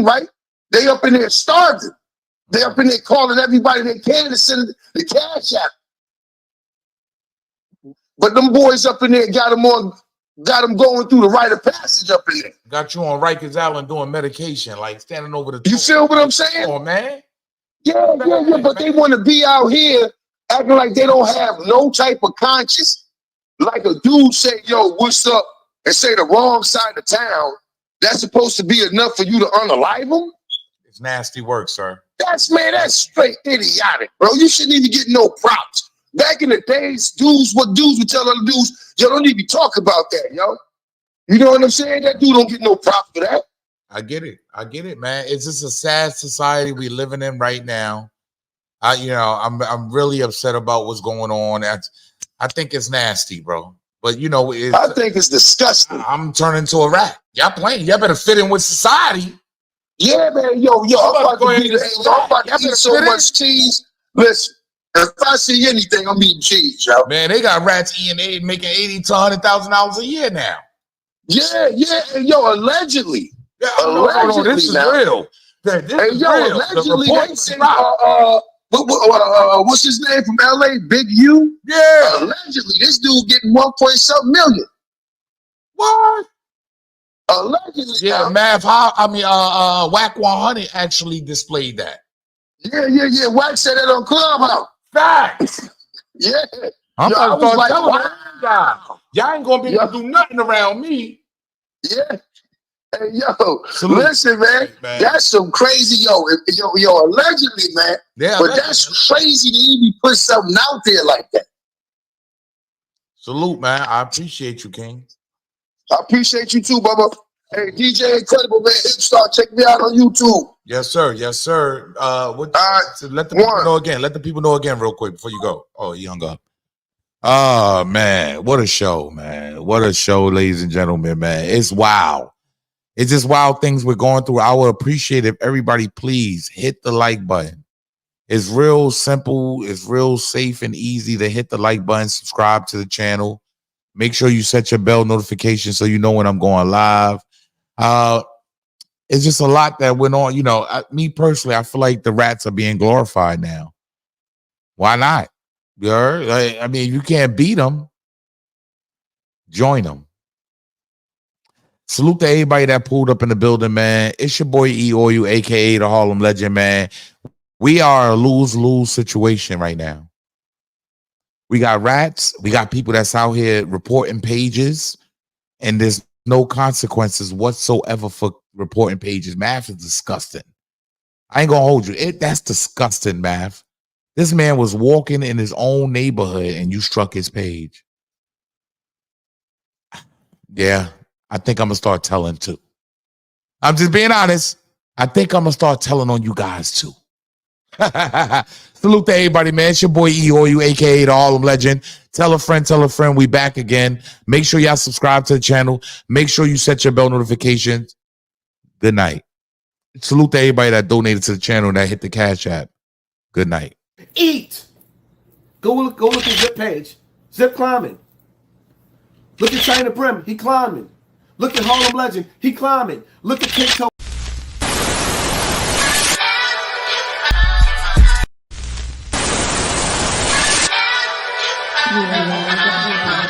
right? They up in there starving. They up in there calling everybody they can to send the cash out. But them boys up in there got them going through the rite of passage up in there. Got you on Rikers Island doing medication, like standing over the. You feel what I'm saying? Oh man. Yeah. But they want to be out here acting like they don't have no type of conscience. Like a dude say, "Yo, what's up?" and say the wrong side of town. That's supposed to be enough for you to unalive them. It's nasty work, sir. That's straight idiotic, bro. You shouldn't even get no props. Back in the days, dudes would tell other dudes, yo, don't even talk about that, yo. You know what I'm saying? That dude don't get no props for that. I get it, man. It's just a sad society we living in right now. I'm really upset about what's going on. I think it's nasty, bro. But I think it's disgusting. I'm turning to a rat. Y'all playing. Y'all better fit in with society. Yeah, man. Yo, I'm about to eat so much cheese. Listen, If I see anything, I'm eating cheese, yo. Man, they got rats eating, making $80,000 to $100,000 a year now. Yeah, and yo, allegedly. Yeah, no, this is now. real. This is real. Allegedly, they say, what's his name from LA? Big U? Yeah. Allegedly, this dude getting 1.something million. What? Allegedly. Yeah, Math Hoffa, Whack 100 actually displayed that. Yeah. Whack said that on Clubhouse. Facts. Yeah. I'm I about was to like, start telling wow. y'all ain't gonna be able to do nothing around me. Yeah. Hey, yo, listen, man. That's some crazy, yo, allegedly, man. Yeah, but that's crazy to even put something out there like that. Salute, man. I appreciate you, King. I appreciate you too, Bubba. Hey, DJ Incredible, man. Hipstar, check me out on YouTube. Yes, sir. Yes, sir. So let the people know again. Let the people know again real quick before you go. Oh, he hung up. Oh, man. What a show, man. What a show, ladies and gentlemen, man. It's wow. It's just wild things we're going through. I would appreciate if everybody please hit the like button. It's real simple. It's real safe and easy to hit the like button, subscribe to the channel. Make sure you set your bell notification so you know when I'm going live. It's just a lot that went on. You know, me personally, I feel like the rats are being glorified now. Why not? I mean, you can't beat them. Join them. Salute to everybody that pulled up in the building, man. It's your boy E-Oil, a.k.a. the Harlem Legend, man. We are a lose-lose situation right now. We got rats. We got people that's out here reporting pages, and there's no consequences whatsoever for reporting pages. Math is disgusting. I ain't gonna hold you. That's disgusting, Math. This man was walking in his own neighborhood, and you struck his page. Yeah. I think I'm going to start telling too. I'm just being honest. I think I'm going to start telling on you guys too. Salute to everybody, man. It's your boy E-Oil, a.k.a. the Harlem Legend. Tell a friend. We back again. Make sure y'all subscribe to the channel. Make sure you set your bell notifications. Good night. Salute to everybody that donated to the channel and that hit the Cash App. Good night. Eat. Go look at Zip page. Zip climbing. Look at China Brim. He climbing. Look at Harlem Legend. He climbing. Look at TikTok. Yeah.